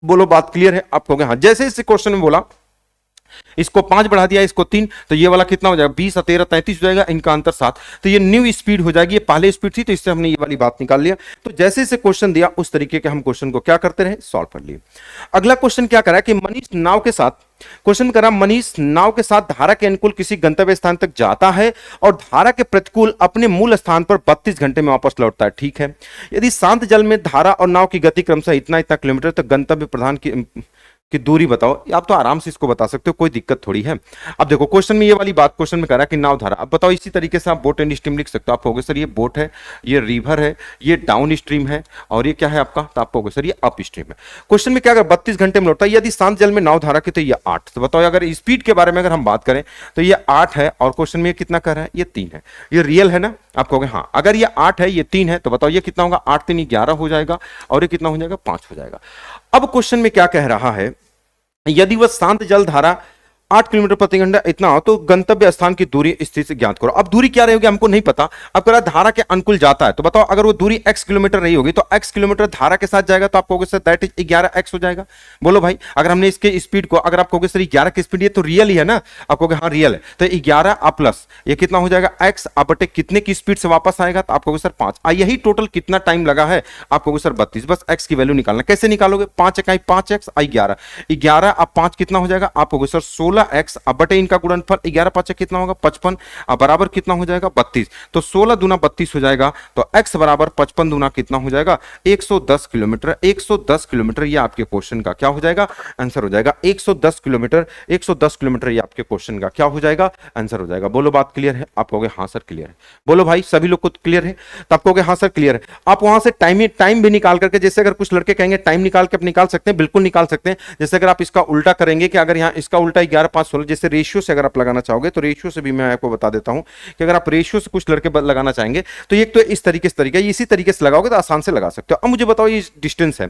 बोलो बात क्लियर है आपको? हाँ। जैसे इस क्वेश्चन में बोला इसको 5 बढ़ा दिया, इसको 3, तो ये वाला कितना हो जाएगा 20 और 13 33 हो जाएगा, इनका अंतर 7, तो ये न्यू स्पीड हो जाएगी। ये पहले स्पीड थी तो इससे हमने ये वाली बात निकाल लिया। तो जैसे इसे क्वेश्चन दिया उस तरीके के हम क्वेश्चन को क्या करते रहे, सॉल्व कर लिए। अगला क्वेश्चन क्या करा कि मनीष नाव के साथ, क्वेश्चन करा मनीष नाव के साथ धारा के अनुकूल किसी गंतव्य स्थान तक जाता है और धारा के प्रतिकूल अपने मूल स्थान पर 32 घंटे में वापस लौटता है। ठीक है, यदि शांत जल में धारा और नाव की गति क्रमशः इतना किलोमीटर, तो गंतव्य प्रधान की दूरी बताओ। आप तो आराम से इसको बता सकते हो, कोई दिक्कत थोड़ी है। अब देखो क्वेश्चन में ये वाली बात क्वेश्चन में कह रहा है कि नाव धारा, अब बताओ इसी तरीके से आप बोट एंड स्ट्रीम लिख सकते हो। आप कहोगे सर ये बोट है, ये रिवर है, ये डाउन स्ट्रीम है और ये क्या है आपका, तो आप कहोगे सर ये अप स्ट्रीम है। क्वेश्चन में क्या अगर 32 घंटे में लौटता है, यदि शांत जल में नाव धारा की, तो ये 8। तो बताओ अगर स्पीड के बारे में अगर हम बात करें तो ये 8 है और क्वेश्चन में कितना कर रहा है, ये 3 है। ये रियल है ना, आप कहोगे हाँ। अगर ये 8 है ये 3 है, तो बताओ ये कितना होगा, 8 3 11 हो जाएगा और ये कितना हो जाएगा 5 हो जाएगा। अब क्वेश्चन में क्या कह रहा है, यदि वह शांत जल धारा 8 किलोमीटर प्रति घंटा इतना हो तो गंतव्य स्थान की दूरी स्थिति ज्ञात करो। अब दूरी क्या रहेगी हमको नहीं पता। अब कह रहा धारा के अनुकूल जाता है तो बताओ अगर वो दूरी x किलोमीटर रही होगी तो x किलोमीटर धारा के साथ जाएगा तो आप कहोगे सर दैट इज 11x हो जाएगा। बोलो भाई अगर हमने इसके स्पीड को अगर आप कहोगे सर 11 की स्पीड ये तो रियल ही है ना, आप कहोगे हाँ रियल है तो 11 प्लस ये कितना हो जाएगा x बटे कितने की स्पीड से वापस आएगा तो आप कहोगे सर 5। यही टोटल कितना टाइम लगा है आप कहोगे सर 32। बस x की वैल्यू निकालना, कैसे निकालोगे 5 इकाई 5x 11 अब 5 कितना हो जाएगा आप कहोगे सर 16x अब बटे इनका गुणनफल 11 5 कितना होगा 55 अब बराबर कितना हो जाएगा 32। तो 16 दूना 32 हो जाएगा तो x बराबर 55 दूना कितना हो जाएगा 110 किलोमीटर। 110 किलोमीटर ये आपके क्वेश्चन का क्या हो जाएगा आंसर हो जाएगा 110 किलोमीटर। 110 किलोमीटर ये आपके क्वेश्चन का क्या हो जाएगा आंसर हो जाएगा। बोलो बात क्लियर है, आप कहोगे हाँ सर क्लियर है। बोलो भाई सभी लोग को क्लियर है तो आप कहोगे हाँ सर क्लियर है। आप वहां से टाइम भी निकाल करके, जैसे अगर कुछ लड़के कहेंगे टाइम निकाल के आप निकाल सकते हैं, बिल्कुल निकाल सकते हैं। जैसे अगर आप इसका उल्टा करेंगे कि अगर यहाँ इसका उल्टा 11 5 16 जैसे रेशियो से अगर आप लगाना चाहोगे तो रेशियो से भी मैं आपको बता देता हूं कि अगर आप रेशियो से कुछ लड़के लगाना चाहेंगे तो एक तो इस तरीके से इसी तरीके से लगाओगे तो आसान से लगा सकते हो। अब मुझे बताओ ये डिस्टेंस है,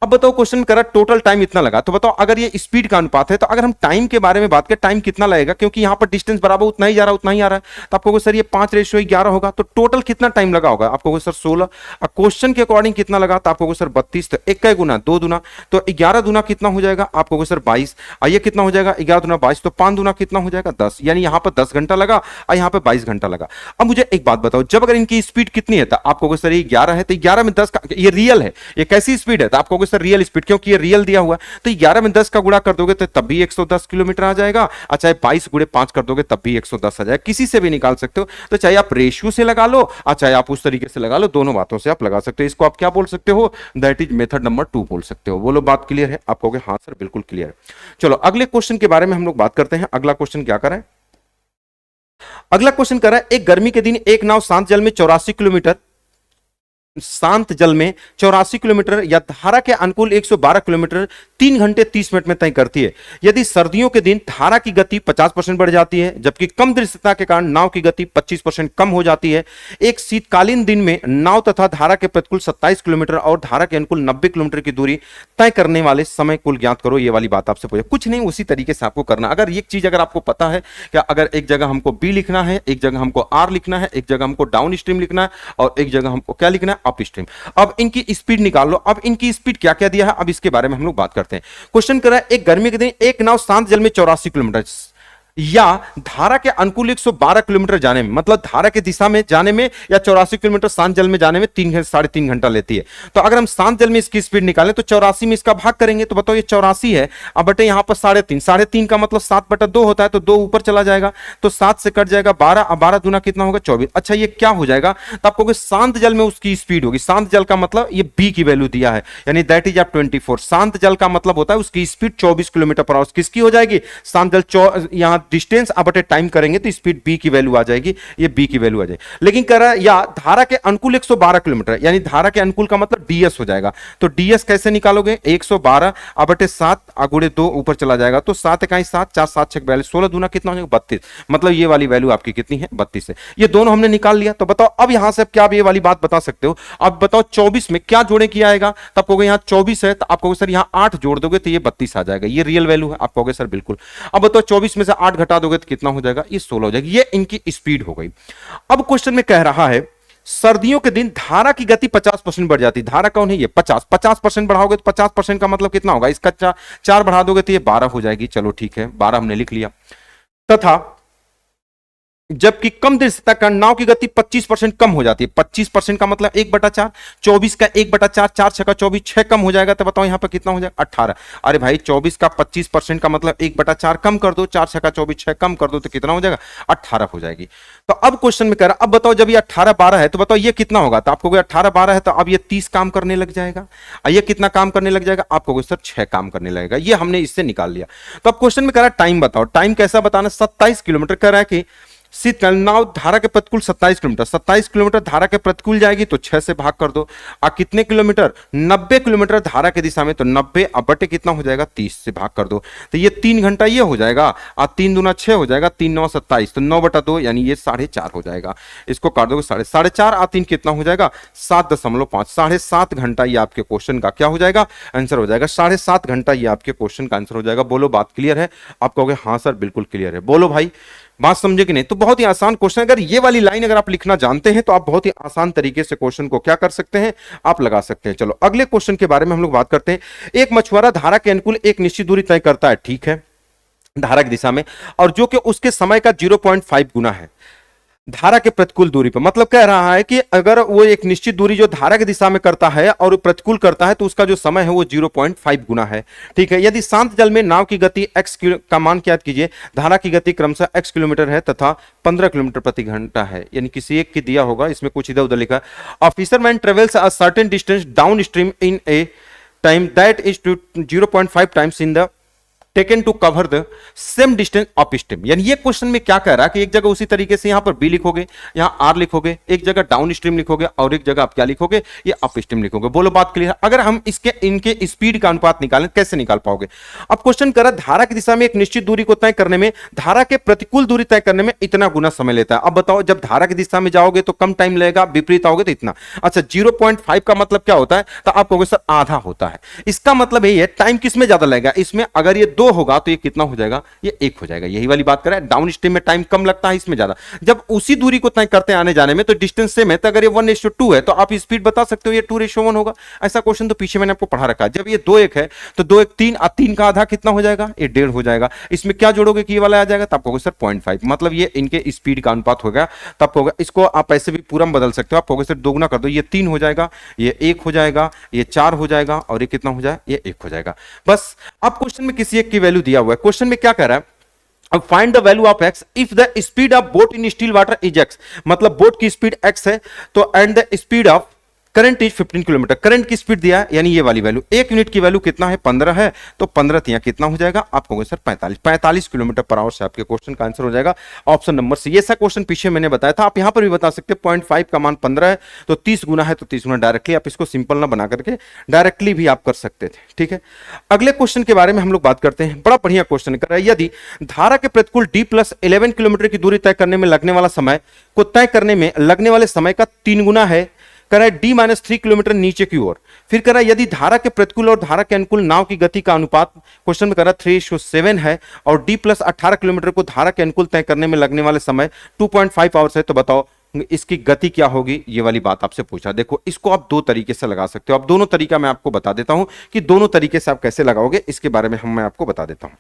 अब बताओ क्वेश्चन करा टोटल टाइम इतना लगा तो बताओ अगर ये स्पीड का अनुपात है तो अगर हम टाइम के बारे में बात करें टाइम कितना लगेगा, क्योंकि यहां पर डिस्टेंस बराबर उतना ही जा रहा है उतना ही आ रहा है तो आपको सर ये 5:11 होगा तो टोटल कितना टाइम लगा होगा आपको सर 16। क्वेश्चन के अकॉर्डिंग कितना लगा तो आपको सर 32। तो 1 का गुना 2 दूना तो 11 दूना कितना हो जाएगा आपको सर 22। ये कितना हो जाएगा 11 दूना 22 तो 5 दूना कितना हो जाएगा 10, यानी यहां पर 10 घंटा लगा और यहां पर 22 घंटा लगा। अब मुझे एक बात बताओ जब अगर इनकी स्पीड कितनी है तो आपको सर ये 11 है तो 11 में 10 का ये रियल है, ये कैसी स्पीड है तो आपको सर रियल स्पीड, क्योंकि ये रियल दिया हुआ है तो 11 में 10 का गुणा कर दोगे तो तब भी 110 किलोमीटर आ जाएगा और चाहे 22 गुणे 5 कर दोगे तब भी 110 आ जाएगा। किसी से भी निकाल सकते हो तो चाहे आप रेशियो से लगा लो और चाहे आप उस तरीके से लगा लो, दोनों बातों से आप लगा सकते हो। इसको आप क्या बोल सकते हो दैट इज मेथड नंबर 2 बोल सकते हो। बोलो बात क्लियर है, आप कहोगे हाँ सर बिल्कुल क्लियर है। चलो अगले क्वेश्चन के बारे में हम लोग बात करते हैं। अगला क्वेश्चन क्या कर रहा है, अगला क्वेश्चन कर रहा है एक गर्मी के दिन एक नाव शांत जल में 84 किलोमीटर या धारा के अनुकूल 112 किलोमीटर 3 घंटे 30 मिनट में तय करती है। यदि सर्दियों के दिन धारा की गति 50% बढ़ जाती है जबकि कम दृश्यता के कारण नाव की गति 25% कम हो जाती है। एक शीतकालीन दिन में नाव तथा धारा के प्रतिकूल 27 किलोमीटर और धारा के अनुकूल 90 किलोमीटर की दूरी तय करने वाले समय कुल ज्ञात करो। ये वाली बात आपसे पूछे, कुछ नहीं उसी तरीके से आपको करना। अगर एक चीज अगर आपको पता है कि अगर एक जगह हमको बी लिखना है, एक जगह हमको आर लिखना है, एक जगह हमको डाउन स्ट्रीम लिखना है और एक जगह हमको क्या लिखना है अप स्ट्रीम। अब इनकी स्पीड निकाल लो। अब इनकी स्पीड क्या क्या दिया है अब इसके बारे में हम लोग बात करते हैं। क्वेश्चन कर रहा है एक गर्मी के दिन एक नाव शांत जल में 84 किलोमीटर या धारा के अनुकूल 112 किलोमीटर जाने में, मतलब धारा की दिशा में जाने में या 84 किलोमीटर शांत जल में जाने में 3.5 घंटा लेती है। तो अगर हम शांत जल में इसकी स्पीड निकालें तो 84 में इसका भाग करेंगे तो बताओ ये 84 है अब बटे यहां पर 3.5 का मतलब 7/2 होता है तो 2 ऊपर चला जाएगा तो 7 से कट जाएगा 12 और 12 दूना कितना होगा 24। अच्छा ये क्या हो जाएगा तो आपको शांत जल में उसकी स्पीड होगी, शांत जल का मतलब ये बी की वैल्यू दिया है यानी दैट इज आप 24। शांत जल का मतलब होता है उसकी स्पीड 24 किलोमीटर पर आवर किसकी हो जाएगी शांत जल यहां डिस्टेंस अब बटे टाइम करेंगे तो स्पीड बी की वैल्यू आ जाएगी, ये बी की वैल्यू आ जाएगी। लेकिन कह रहा है या धारा के अनुकूल 112 किलोमीटर यानी धारा के अनुकूल का मतलब डीएस हो जाएगा। तो डीएस कैसे निकालोगे 112 अब बटे 7 गुणे 2 ऊपर चला जाएगा तो 7 इकाई 7 4 7 6 42 16 दूना कितना हो जाएगा 32। मतलब ये वाली वैल्यू आपकी कितनी है 32 है। ये दोनों हमने निकाल लिया। तो बताओ अब यहां से क्या आप ये वाली बात बता सकते हो। अब बताओ 24 में क्या जोड़े किया आएगा तब कहोगे यहां 24 है तो आप कहोगे सर यहां 8 जोड़ दोगे तो ये 32 आ जाएगा। ये रियल वैल्यू है, आप कहोगे सर बिल्कुल। अब बताओ 24 में से 8 घटा दोगे तो कितना हो जाएगा ये 16 हो जाएगी। ये इनकी स्पीड हो गई। अब क्वेश्चन में कह रहा है सर्दियों के दिन धारा की गति 50% बढ़ जाती है। धारा कौन है ये 50% बढ़ाओगे तो 50% का मतलब कितना होगा इसका 4 बढ़ा दोगे तो ये 12 हो जाएगी। चलो ठीक है 12 हमने लिख लिया। तथा जबकि कम दृश्यता कारण नाव की गति 25% कम हो जाती है। 25% का मतलब 1/4, 24 का 1/4, 4 6 का 24, 6 कम हो जाएगा तो बताओ यहां पर कितना हो जाएगा 18। अरे भाई 24 का 25% का मतलब 1/4 कम कर दो, 4 6 का 24, 6 कम कर दो तो कितना हो जाएगा 18 हो जाएगी। तो अब क्वेश्चन में कह रहा अब बताओ जब ये 18 12 है तो बताओ ये कितना होगा तो आपको 18 12 है तो अब ये 30 काम करने लग जाएगा। ये कितना काम करने लग जाएगा आपको सर 6 काम करने लगेगा। ये हमने इससे निकाल लिया। तो अब क्वेश्चन में कह रहा है टाइम बताओ। टाइम कैसा बताना 27 किलोमीटर कह रहा है कि शीतकाल नाव धारा के प्रतिकूल 27 किलोमीटर, 27 किलोमीटर धारा के प्रतिकूल जाएगी तो 6 से भाग कर दो। और कितने किलोमीटर, 90 किलोमीटर धारा के दिशा में, तो 90 अब बटे कितना हो जाएगा, 30 से भाग कर दो। तो ये 3 घंटा ये हो जाएगा, और 3 दूना 6 हो जाएगा, 3 9 27, तो 9/2 यानी ये 4.5 हो जाएगा। इसको काट दोगे 4.5 और 3 कितना हो जाएगा, 7.5, 7.5 घंटा ये आपके क्वेश्चन का क्या हो जाएगा, आंसर हो जाएगा। 7.5 घंटा ये आपके क्वेश्चन का आंसर हो जाएगा। बोलो बात क्लियर है? आप कहोगे हाँ सर बिल्कुल क्लियर है। बोलो भाई बात समझे कि नहीं? तो बहुत ही आसान क्वेश्चन, अगर ये वाली लाइन अगर आप लिखना जानते हैं तो आप बहुत ही आसान तरीके से क्वेश्चन को क्या कर सकते हैं, आप लगा सकते हैं। चलो अगले क्वेश्चन के बारे में हम लोग बात करते हैं। एक मछुआरा धारा के अनुकूल एक निश्चित दूरी तय करता है, ठीक है, धारा की दिशा में, और जो कि उसके समय का 0.5 गुना है धारा के प्रतिकूल दूरी पर। मतलब कह रहा है कि अगर वो एक निश्चित दूरी जो धारा की दिशा में करता है और प्रतिकूल करता है तो उसका जो समय है वो 0.5 गुना है, ठीक है। यदि शांत जल में नाव की गति x का मान क्या कीजिए, धारा की गति क्रमशः x किलोमीटर है तथा 15 किलोमीटर प्रति घंटा है, यानी किसी एक की दिया होगा, इसमें कुछ इधर उधर लिखा। A fisherman travels a certain distance down stream in a time that is to 0.5 times in the taken to cover the same distance up stream. यानी ये क्वेश्चन में क्या कह रहा है कि एक जगह उसी तरीके से यहां पर बी लिखोगे, यहां आर लिखोगे, एक जगह डाउन स्ट्रीम लिखोगे और एक जगह आप क्या लिखोगे, ये अप स्ट्रीम लिखोगे। बोलो बात क्लियर? अगर हम इसके इनके स्पीड का अनुपात निकालें कैसे निकाल पाओगे? अब क्वेश्चन कर रहा है धारा की दिशा में एक निश्चित दूरी को तय करने में धारा के प्रतिकूल दूरी तय करने में इतना गुना समय लेता है। अब बताओ जब धारा की दिशा में जाओगे तो कम टाइम लगेगा, विपरीत आओगे तो इतना। अच्छा 0.5 का मतलब क्या होता है? तो आप कहोगे सर आधा होता है। इसका मतलब यही है टाइम किस में ज्यादा लगेगा, इसमें अगर ये 2 होगा तो ये कितना हो जाएगा, ये 1 हो जाएगा। यही वाली बात कर रहा है, डाउन स्ट्रीम में टाइम कम लगता है, इसमें ज्यादा। जब उसी दूरी को तय करते आने जाने में तो डिस्टेंस सेम है, तो अगर ये 1:2 है तो आप स्पीड बता सकते हो ये 2:1 होगा। ऐसा क्वेश्चन तो पीछे मैंने आपको पढ़ा रखा है। जब ये 2:1 है तो 2:1 3 और 3 का आधा कितना हो जाएगा, ये 1.5 हो जाएगा। इसमें क्या जोड़ोगे कि ये वाला आ जाएगा, तब कहोगे सर 0.5, मतलब ये इनके स्पीड का अनुपात हो गया। तब कहोगे, इसको आप ऐसे भी पूरा बदल सकते हो, आप कहोगे सर 2 गुना कर दो, ये 3 हो जाएगा, ये 1 हो जाएगा, ये 4 हो जाएगा और ये कितना हो जाएगा, ये 1 हो जाएगा। बस अब क्वेश्चन में किसी एक की वैल्यू दिया हुआ है। क्वेश्चन में क्या कर रहा है, अब find the value of x if the speed of boat in still water is x। मतलब बोट की स्पीड x है तो and the speed of current is 15 kilometre. Current की स्पीड दिया है यानी ये वाली वैल्यू, 1 यूनिट की वैल्यू कितना है, 15 है, तो 15 तिया कितना हो जाएगा, आप कहोगे सर 45 किलोमीटर पर आवर से आपके क्वेश्चन का आंसर हो जाएगा ऑप्शन नंबर सी। ये सा क्वेश्चन पीछे मैंने बताया था, आप यहां पर भी बता सकते हैं। 0.5 का मान 15 है तो 30 गुना है तो 30 गुना, डायरेक्टली आप इसको सिंपल ना बना करके डायरेक्टली भी आप कर सकते थे, ठीक है। अगले क्वेश्चन के बारे में हम लोग बात करते हैं। बड़ा बढ़िया क्वेश्चन कर रहा है, यदि धारा के प्रतिकूल d+11 किलोमीटर की दूरी तय करने में लगने वाला समय को तय करने में लगने वाले समय का 3 गुना है, कह रहा है d-3 किलोमीटर नीचे की ओर। फिर कह रहा है यदि धारा के प्रतिकूल और धारा के अनुकूल नाव की गति का अनुपात, क्वेश्चन में कह रहा है 3:7 है, और d+18 किलोमीटर को धारा के अनुकूल तय करने में लगने वाले समय 2.5 आवर्स है, तो बताओ इसकी गति क्या होगी। ये वाली बात आपसे पूछा। देखो इसको आप 2 तरीके से लगा सकते हो। अब दोनों तरीका मैं आपको बता देता हूं कि दोनों तरीके से आप कैसे लगाओगे, इसके बारे में मैं आपको बता देता हूं।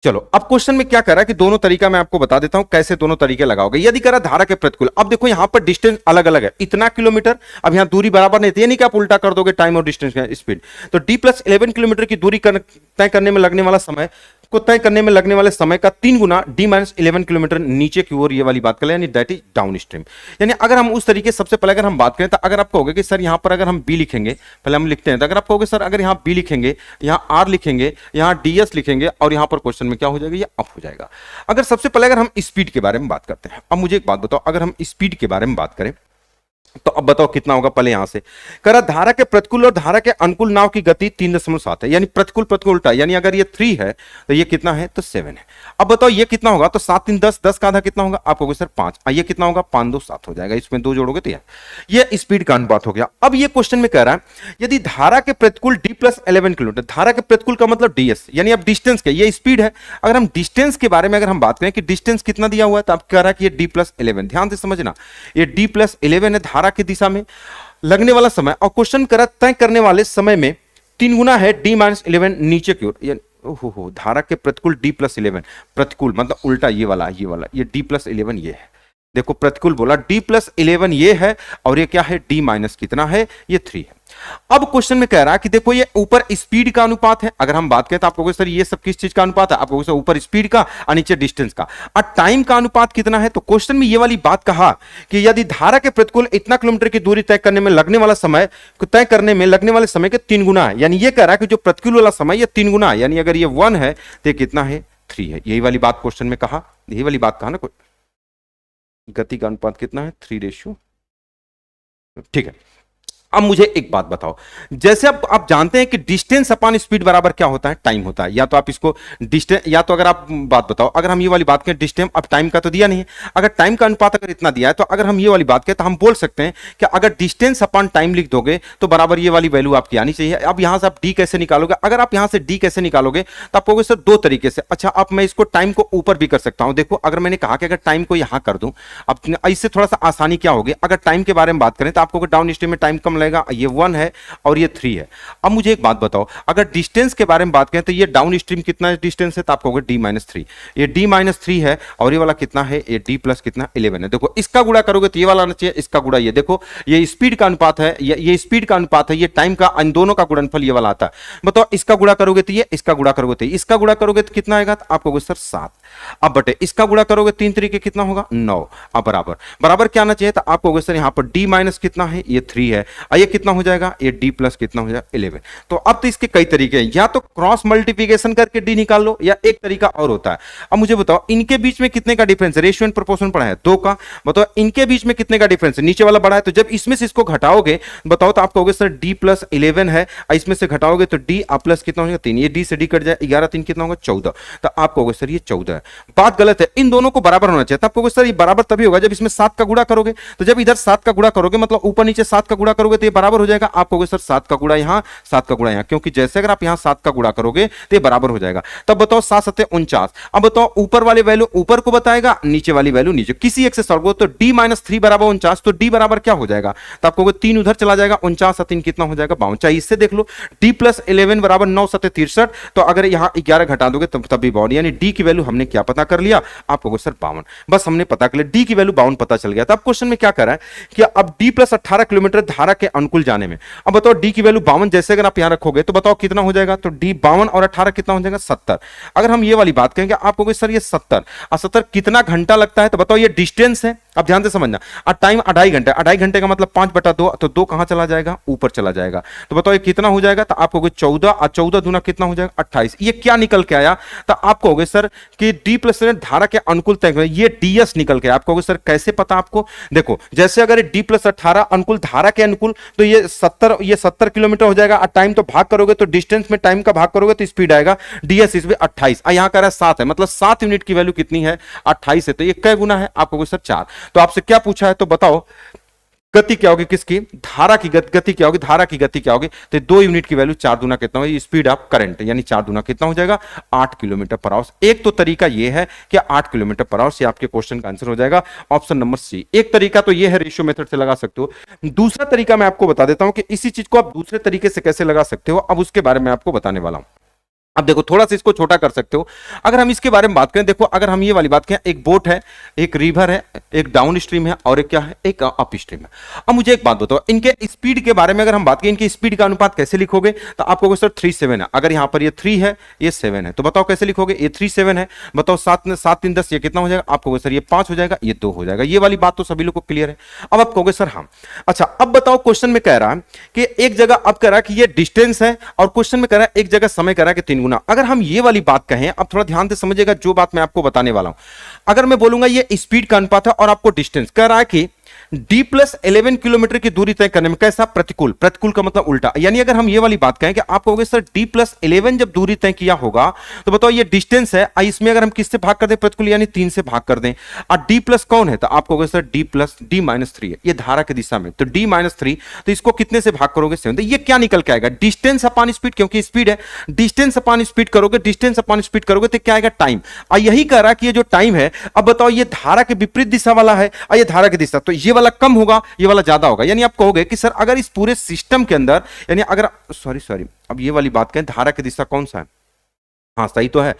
चलो अब क्वेश्चन में क्या कर रहा है कि दोनों तरीका मैं आपको बता देता हूं कैसे दोनों तरीके लगाओगे। यदि कह रहा धारा के प्रतिकूल, अब देखो यहां पर डिस्टेंस अलग अलग है, इतना किलोमीटर, अब यहां दूरी बराबर नहीं थी, यानी कि आप उल्टा कर दोगे टाइम और डिस्टेंस का स्पीड। तो d+11 किलोमीटर की दूरी तय करने में लगने वाला समय को तय करने में लगने वाले समय का 3 गुना d-11 किलोमीटर नीचे की ओर, ये वाली बात करें, यानी दैट इज डाउन स्ट्रीम। यानी अगर हम उस तरीके सबसे पहले अगर हम बात करें तो अगर आप कहोगे कि सर यहां पर अगर हम b लिखेंगे, पहले हम लिखते हैं, तो अगर आप कहोगे सर अगर यहां b लिखेंगे, यहां r लिखेंगे, यहां ds लिखेंगे और यहां पर क्वेश्चन में क्या हो जाएगा, ये अप हो जाएगा। अगर सबसे पहले अगर हम स्पीड के बारे में बात करते हैं, अब मुझे एक बात बताओ, अगर हम स्पीड के बारे में बात करें तो अब बताओ कितना होगा। पहले यहां से करा धारा के प्रतिकूल और धारा के अनुकूल नाव की गति 3.7 है, यानी प्रतिकूल प्रतिकूल उल्टा, यानी अगर ये 3 है तो ये कितना है, तो 7 है। अब बताओ ये कितना होगा, तो 7 3 10, 10 का आधा कितना होगा, आप कहोगे सर 5, ये कितना होगा, 5 2 7 हो जाएगा, इसमें 2 जोड़ोगे तो ये स्पीड का अनुपात हो गया। अब ये क्वेश्चन में कह रहा है यदि धारा के प्रतिकूल d+11 किलोमीटर, धारा के प्रतिकूल का मतलब ds, यानी अब डिस्टेंस के, ये स्पीड है। अगर हम डिस्टेंस के बारे में अगर हम बात करें कि डिस्टेंस कितना दिया हुआ है, तो आप कह रहा है कि ये d+11, ध्यान से समझना, ये d+11 है धारा की दिशा में लगने वाला समय, और क्वेश्चन करा तय करने वाले समय में 3 गुना है d-11 नीचे की ओर। ओहो, धारा के प्रतिकूल d+11, प्रतिकूल मतलब उल्टा, ये वाला ये d+11 ये है। देखो प्रतिकूल बोला, d+11 ये है और ये क्या है, d- कितना है, ये 3 है। अब क्वेश्चन में कह रहा है कि देखो ये ऊपर स्पीड का अनुपात है। अगर हम बात करें तो आप कहोगे सर ये सब किस चीज का अनुपात है, आप कहोगे सर ऊपर स्पीड का और नीचे डिस्टेंस का। और टाइम का अनुपात कितना है, तो क्वेश्चन में ये वाली बात कहा कि यदि धारा के प्रतिकूल इतना किलोमीटर की दूरी तय करने में लगने वाला समय को तय करने में लगने वाले समय के 3 गुना है, यानी ये कह रहा है कि जो प्रतिकूल वाला समय ये 3 गुना है, यानी अगर ये 1 है तो ये कितना है, 3 है। यही वाली बात क्वेश्चन में कहा, यही वाली बात कहा ना, कोई गति का अनुपात कितना है 3:, ठीक है। अब मुझे एक बात बताओ, जैसे अब आप जानते हैं कि डिस्टेंस अपॉन स्पीड बराबर क्या होता है, टाइम होता है। या तो आप इसको डिस्टेंस, या तो अगर आप बात बताओ, अगर हम ये वाली बात करें डिस्टेंस, अब टाइम का तो दिया नहीं है, अगर टाइम का अनुपात अगर इतना दिया है तो अगर हम ये वाली बात करें तो हम बोल सकते हैं कि अगर डिस्टेंस अपॉन टाइम लिख दोगे तो बराबर ये वाली वैल्यू आपकी आनी चाहिए। अब यहां से आप डी कैसे निकालोगे, अगर आप यहां से डी कैसे निकालोगे तो आप कहोगे सर दो तरीके से। अच्छा, अब मैं इसको टाइम को ऊपर भी कर सकता हूं। देखो, अगर मैंने कहा कि अगर टाइम को यहां कर दूं, अब इससे थोड़ा सा आसानी क्या होगी, अगर टाइम के बारे में बात करें तो आपको डाउन स्ट्रीम में टाइम कम लगेगा, ये 1 है और ये 3 है। अब मुझे एक बात बताओ, अगर डिस्टेंस के बारे में बात करें तो ये डाउन स्ट्रीम कितना डिस्टेंस है, तो आपको D-3, ये D-3 है और ये वाला कितना है, ये D प्लस कितना 11 है। देखो, इसका गुणा करोगे तो ये वाला आना चाहिए, इसका गुणा ये, देखो ये स्पीड का अनुपात है, ये स्पीड का अनुपात है, ये टाइम का, इन दोनों का गुणनफल ये वाला आता है। बताओ, इसका गुणा करोगे तो ये, इसका गुणा करोगे तो इसका गुणा करोगे तो कितना आएगा, तो आपको सर 7। अब बटे इसका गुणा करोगे 3 तरीके कितना होगा 9। अब बराबर बराबर क्या आना चाहिए, तो आपको सर यहां पर D माइनस कितना है, ये 3 है, और ये कितना हो जाएगा, ये D प्लस कितना हो जाएगा 11। तो अब तो इसके कई तरीके हैं, या तो क्रॉस मल्टीप्लिकेशन करके D निकाल लो, या एक तरीका और होता है। अब मुझे बताओ, इनके बीच में कितने का डिफरेंस है, रेशियो एंड प्रोपोर्शन पढ़ा है 2 का। बताओ इनके बीच में कितने का डिफरेंस है, नीचे वाला बड़ा है, तो जब इसमें से इसको घटाओगे बताओ तो आपको सर D प्लस 11 है, इसमें से घटाओगे तो D प्लस कितना हो जाएगा 3, ये D से D कट जाए, 11 3 कितना होगा 14, तो आपको सर ये 14 है। बात गलत है, इन दोनों को बराबर होना चाहिए। आपको सर ये बराबर तभी होगा जब इसमें 7 का गुणा करोगे, तो जब इधर 7 का गुणा करोगे मतलब ऊपर नीचे 7 का गुणा करोगे तो ये बराबर हो जाएगा। आपको सर 7 का गुणा यहां, 7 का गुणा यहां, क्योंकि जैसे अगर आप यहां 7 का गुणा करोगे तो ये बराबर हो जाएगा। तब बताओ 7 7 49। अब बताओ ऊपर वाले वैल्यू ऊपर को बताएगा, नीचे वाली वैल्यू नीचे, किसी एक से सॉल्व करो तो D-3 बराबर 49, तो D बराबर क्या हो जाएगा, तो आपको 3 उधर चला जाएगा, 49 3 कितना हो जाएगा 52। चाहिए इससे देख लो, D प्लस 11 बराबर 9 7 63, तो अगर यहां 11 घटा दोगे तब भी 52, यानी D की वैल्यू हमने क्या पता कर लिया, आपको सर 52, बस हमने पता कर लिया, D की वैल्यू 52 पता चल गया। तब क्वेश्चन में क्या कर रहा है कि अब D प्लस 18 किलोमीटर धारा के अनुकूल जाने में, अब बताओ D की वैल्यू 52 जैसे अगर आप यहां रखोगे तो बताओ कितना हो जाएगा, तो D 52 और 18 कितना हो जाएगा 70। अगर हम ये वाली बात करेंगे आपको सर ये 70 और 70 कितना घंटा लगता है, तो बताओ ये डिस्टेंस है, अब ध्यान से समझना, और टाइम 2.5 घंटे, 2.5 घंटे का मतलब 5/2, तो 2 कहां चला जाएगा, ऊपर चला जाएगा, तो बताओ ये कितना हो जाएगा, तो आपको 14 और 14 दूना कितना हो जाएगा 28। ये क्या निकल के आया, तो आपको होगा सर कि D प्लस धारा के अनुकूल तय, ये DS निकल के, आपको सर कैसे पता, आपको देखो जैसे अगर D प्लस 18 अनुकूल धारा के अनुकूल, तो ये 70 किलोमीटर हो जाएगा, और टाइम तो भाग करोगे तो डिस्टेंस में टाइम का भाग करोगे तो स्पीड आएगा DS, इसमें 28, यहां कह रहा है 7 है, मतलब 7 यूनिट की वैल्यू कितनी है 28 है, तो ये कै गुना है, आपको सर 4। तो आपसे क्या पूछा है, तो बताओ गति क्या होगी, किसकी, धारा की गति क्या होगी, धारा की गति क्या होगी, तो 2 यूनिट की वैल्यू 4 दूना कितना होगी, स्पीड ऑफ करंट, यानी 4 दूना कितना हो जाएगा 8 किलोमीटर पर आवर। एक तो तरीका ये है कि 8 किलोमीटर पर आवर से आपके क्वेश्चन का आंसर हो जाएगा ऑप्शन नंबर सी। एक तरीका तो ये है, रेशियो मेथड से लगा सकते हो। दूसरा तरीका मैं आपको बता देता हूं कि इसी चीज को आप दूसरे तरीके से कैसे लगा सकते हो, अब उसके बारे में आपको बताने वाला हूं। अब देखो थोड़ा सा इसको छोटा कर सकते हो, अगर हम इसके बारे में बात करें, देखो अगर हम ये वाली बात करें, एक बोट है, एक रिवर है, एक डाउन स्ट्रीम है और एक क्या है, एक अप स्ट्रीम है। अब मुझे एक बात बताओ, इनके स्पीड के बारे में अगर हम बात करें, इनकी स्पीड का अनुपात कैसे लिखोगे, तो आपको सर 3:7 है, अगर यहां पर ये 3 है ये 7 है, तो बताओ कैसे लिखोगे, ये 3:7 है, बताओ 7 3 10, ये कितना हो जाएगा, आपको सर ये 5 हो जाएगा, ये 2 हो जाएगा। ये वाली बात तो सभी लोग को क्लियर है। अब आप कहोगे सर हाँ, अच्छा अब बताओ क्वेश्चन में कह रहा है कि एक जगह अब कह रहा है कि ये डिस्टेंस है, और क्वेश्चन में कह रहा है एक जगह समय कह रहा है कि 3 गुना। अगर हम ये वाली बात कहें, अब थोड़ा ध्यान से समझिएगा जो बात मैं आपको बताने वाला हूं। अगर मैं बोलूंगा ये स्पीड का अनुपात है और आपको डिस्टेंस कह रहा है कि D प्लस 11 किलोमीटर की दूरी तय करने में कैसा, प्रतिकूल, प्रतिकूल का मतलब उल्टा, यानी अगर हम ये वाली बात कहें कि आप कहोगे सर D प्लस 11 जब दूरी तय किया होगा, तो बताओ ये डिस्टेंस है, इसमें अगर हम किससे भाग कर दें, प्रतिकूल यानी 3 से भाग कर दें, और D प्लस कौन है, तो आप कहोगे सर D-3 है, ये धारा की दिशा में, तो D-3, तो इसको कितने से भाग करोगे 7, तो ये क्या निकल के आएगा, डिस्टेंस अपॉन स्पीड, क्योंकि स्पीड है, डिस्टेंस अपॉन स्पीड करोगे, डिस्टेंस अपॉन स्पीड करोगे तो क्या आएगा, टाइम। और यही कह रहा है कि ये जो टाइम है, अब बताओ ये धारा के विपरीत दिशा वाला है और ये धारा की दिशा, तो ये वाला कम होगा, ये वाला ज्यादा होगा, यानी आप कहोगे कि सर अगर इस पूरे सिस्टम के अंदर, यानी अगर सॉरी अब ये वाली बात करें, धारा की दिशा कौन सा है, हाँ सही तो है।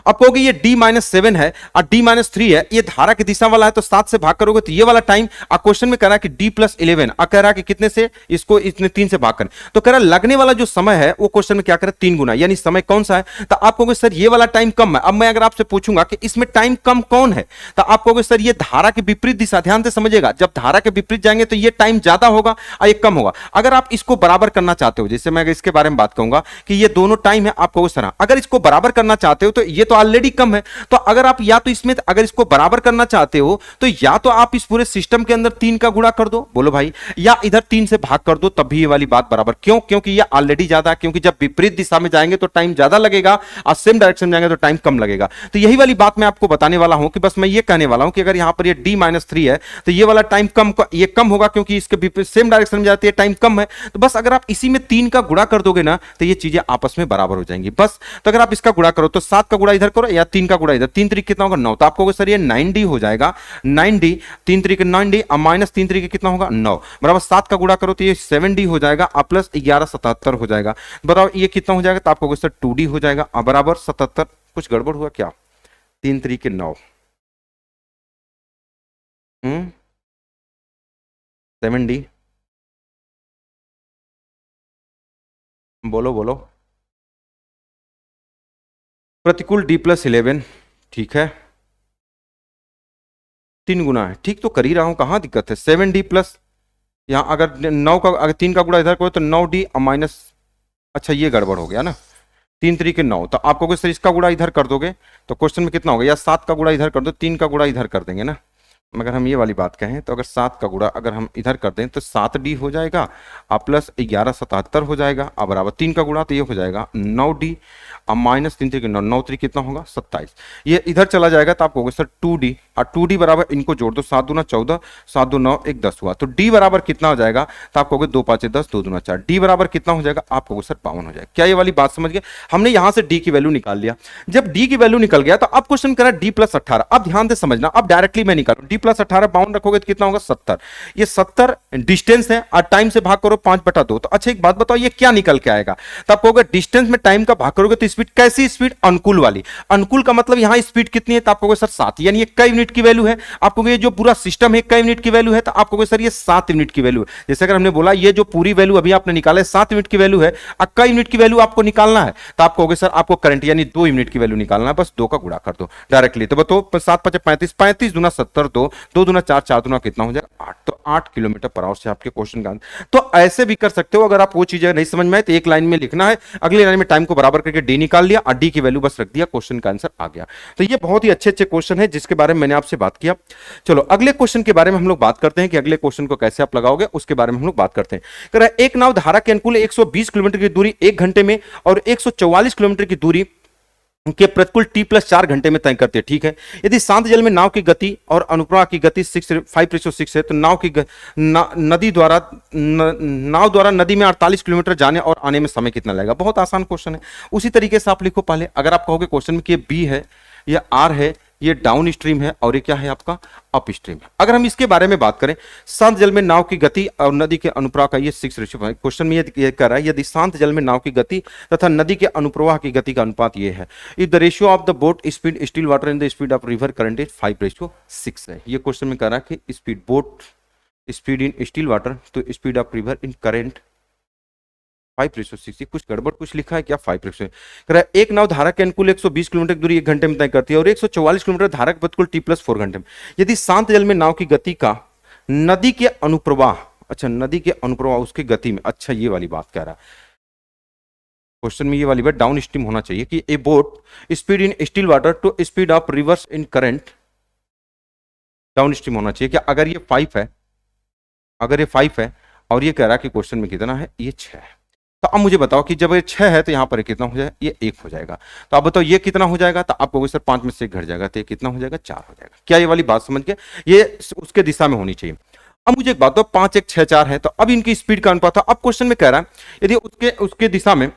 अब कहोगे ये D-7 है और D-3 है, ये धारा की दिशा वाला है, तो 7 से भाग करोगे तो ये वाला टाइम, और क्वेश्चन में कह रहा है कि D+11, और कह रहा है कि कितने से, इसको इतने 3 से भाग करें, तो कह रहा है लगने वाला जो समय है वो क्वेश्चन में क्या करे 3 गुना, यानी समय कौन सा है, तो आप कहोगे सर ये वाला टाइम कम है। अब मैं अगर आपसे पूछूंगा कि इसमें टाइम कम कौन है, तो आप कहोगे सर ये धारा के विपरीत दिशा, ध्यान से समझिएगा, जब धारा के विपरीत जाएंगे तो ये टाइम ज्यादा होगा और ये कम होगा। अगर आप इसको बराबर करना चाहते हो, जैसे मैं इसके बारे में बात करूंगा कि ये दोनों टाइम है, आप कहोगे सर अगर इसको बराबर बराबर करना चाहते हो तो ये तो ऑलरेडी कम है, तो अगर आप या तो इसमें अगर इसको बराबर करना चाहते हो तो या तो आप इस पूरे सिस्टम के अंदर 3 का गुणा कर दो, बोलो भाई, या इधर 3 से भाग कर दो, तब भी ये वाली बात बराबर। क्यों? क्योंकि ये ऑलरेडी ज्यादा है, क्योंकि जब विपरीत दिशा में जाएंगे तो टाइम ज्यादा लगेगा और सेम डायरेक्शन में जाएंगे तो टाइम कम लगेगा। तो यही वाली बात मैं आपको बताने वाला हूं कि बस मैं ये कहने वाला हूं कि अगर यहां पर ये d-3 है तो ये वाला टाइम ये कम होगा, क्योंकि इसके सेम डायरेक्शन में जाती है, टाइम कम है। तो बस अगर आप इसी में 3 का गुणा कर दोगे ना तो ये चीजें आपस में बराबर हो जाएंगी बस। तो अगर आप इसका गुणा करो तो 7 का गुणा इधर करो या 3 का गुणा इधर, 3 3 कितना होगा 9, तो आपको सर ये 9d हो जाएगा, 9d, 3 3 के 9d और माइनस 3 3 के कितना होगा 9, बराबर 7 का गुणा करो तो ये 7d हो जाएगा और प्लस 11 77 हो जाएगा, बताओ ये कितना हो जाएगा, तो आपको सर 2d हो जाएगा बराबर 77। कुछ गड़बड़ हुआ क्या? 3 3 के 9, 7d, बोलो बोलो, प्रतिकूल d+11, ठीक है, 3 गुना है, ठीक तो कर ही रहा हूं, कहां दिक्कत है। 7d प्लस यहां अगर 9 का अगर 3 का गुणा इधर करो तो 9d और माइनस, अच्छा ये गड़बड़ हो गया ना, 3 3 के 9, तो आपको सर इसका गुणा इधर कर दोगे तो क्वेश्चन में कितना होगा, या 7 का गुणा इधर कर दो, 3 का गुणा इधर कर देंगे ना, मगर हम ये वाली बात कहें तो अगर 7 का गुणा अगर हम इधर कर दें तो 7d हो जाएगा और प्लस 11 77 हो जाएगा और बराबर 3 का गुणा तो ये हो जाएगा 9d और माइनस 3 3 9, 9 3 कितना होगा 27, ये इधर चला जाएगा तो आपको होगा सर 2d और 2d बराबर इनको जोड़ दो, 7 दूना 14, 7 2 9 1 10 हुआ, तो d बराबर कितना हो जाएगा, तो आपको होगा 2 5 10, 2 दूना 4, d बराबर कितना हो जाएगा, आपको सर 52 हो जाएगा। क्या ये वाली बात समझ गए? हमने यहां से d की वैल्यू निकाल लिया, जब d की वैल्यू निकल गया तो अब क्वेश्चन करा d+18, अब ध्यान से समझना, अब डायरेक्टली मैं निकालू d+18 बाउंड रखोगे तो कितना होगा 70, ये 70 डिस्टेंस है और टाइम से भाग करो 5/2, तो अच्छा एक बात बताओ ये क्या निकल के आएगा, तो आपको अगर डिस्टेंस में टाइम का भाग करोगे तो स्पीड कैसी स्पीड, अनुकूल वाली, अनुकूल का मतलब यहां स्पीड कितनी है, तो आपको सर 7, यानी ये कई यूनिट की वैल्यू है, आपको ये जो पूरा सिस्टम है कई यूनिट की वैल्यू है, तो आपको सर ये 7 यूनिट की वैल्यू है। जैसे अगर हमने बोला ये जो पूरी वैल्यू अभी आपने निकाला है 7 यूनिट की वैल्यू है, और कई यूनिट की वैल्यू आपको निकालना है, तो आपको होगा सर आपको करंट यानी 2 यूनिट की वैल्यू निकालना है, बस 2 का गुणा कर दो डायरेक्टली, तो बताओ 7 5 35, 35 दूना 70, 2 2 दूना 4, 4 दूना कितना हो जाएगा 8, तो 8 किलोमीटर पर आवर से आपके क्वेश्चन का आंसर। तो ऐसे भी कर सकते हो, अगर आप वो चीजें नहीं समझ में आए तो एक लाइन में लिखना है, अगली लाइन में टाइम को बराबर करके डी निकाल लिया और डी की वैल्यू बस रख दिया, क्वेश्चन का आंसर आ गया। तो ये बहुत ही अच्छे अच्छे क्वेश्चन है जिसके बारे में मैंने आपसे बात किया। चलो अगले क्वेश्चन के बारे में हम लोग बात करते हैं कि अगले क्वेश्चन को कैसे आप लगाओगे, उसके बारे में हम लोग बात करते हैं। एक नाव धारा के अनुकूल 120 किलोमीटर की दूरी 1 घंटे में और 144 किलोमीटर की दूरी के प्रतिकूल t+4 घंटे में तय करते हैं, ठीक है। यदि शांत जल में नाव की गति और अनुप्रवाह की गति 5:6 है तो नाव द्वारा नदी में 48 किलोमीटर जाने और आने में समय कितना लगेगा। बहुत आसान क्वेश्चन है। उसी तरीके से आप लिखो पहले, अगर आप कहोगे क्वेश्चन में कि ये बी है, ये आर है, ये डाउन स्ट्रीम है और ये क्या है आपका अप स्ट्रीम है। अगर हम इसके बारे में बात करें, शांत जल में नाव की गति और नदी के अनुप्रवाह का ये 6:5 क्वेश्चन में ये कह रहा है, यदि शांत जल में नाव की गति तथा नदी के अनुप्रवाह की गति का अनुपात ये है, if the ratio of the boat speed still water in the speed of river current is 5:6 है। ये क्वेश्चन में कह रहा है कि speed boat speed in still water तो speed of river in current 5:6, कुछ गड़बड़ कुछ लिखा है क्या 5:6। एक नाव धारा के अनुकूल 120 किलोमीटर की दूरी 1 घंटे में तय करती है और 144 किलोमीटर धारा के प्रतिकूल t+4 घंटे में। यदि शांत जल में नाव की गति का नदी के अनुप्रवाह, अच्छा नदी के अनुप्रवाह उसकी गति में, अच्छा ये वाली बात कह रहा है क्वेश्चन में, ये वाली बात डाउन स्ट्रीम होना चाहिए कि a boat speed in still water to speed of rivers in current down stream होना चाहिए। क्या अगर ये 5 है, अगर ये 5 है और ये कह रहा है कि क्वेश्चन में कितना है, ये 6 है, तो अब मुझे बताओ कि जब ये 6 है तो यहां पर कितना हो जाएगा, ये 1 हो जाएगा। तो आप बताओ ये कितना हो जाएगा, तो आपको सर 5 में से 1 घट जाएगा तो ये कितना हो जाएगा 4 हो जाएगा। क्या ये वाली बात समझ के, ये उसके दिशा में होनी चाहिए। अब मुझे एक बात दो, 5 1 6 4 है तो अब इनकी स्पीड का अनुपात था। अब क्वेश्चन में कह रहा है यदि उसके दिशा में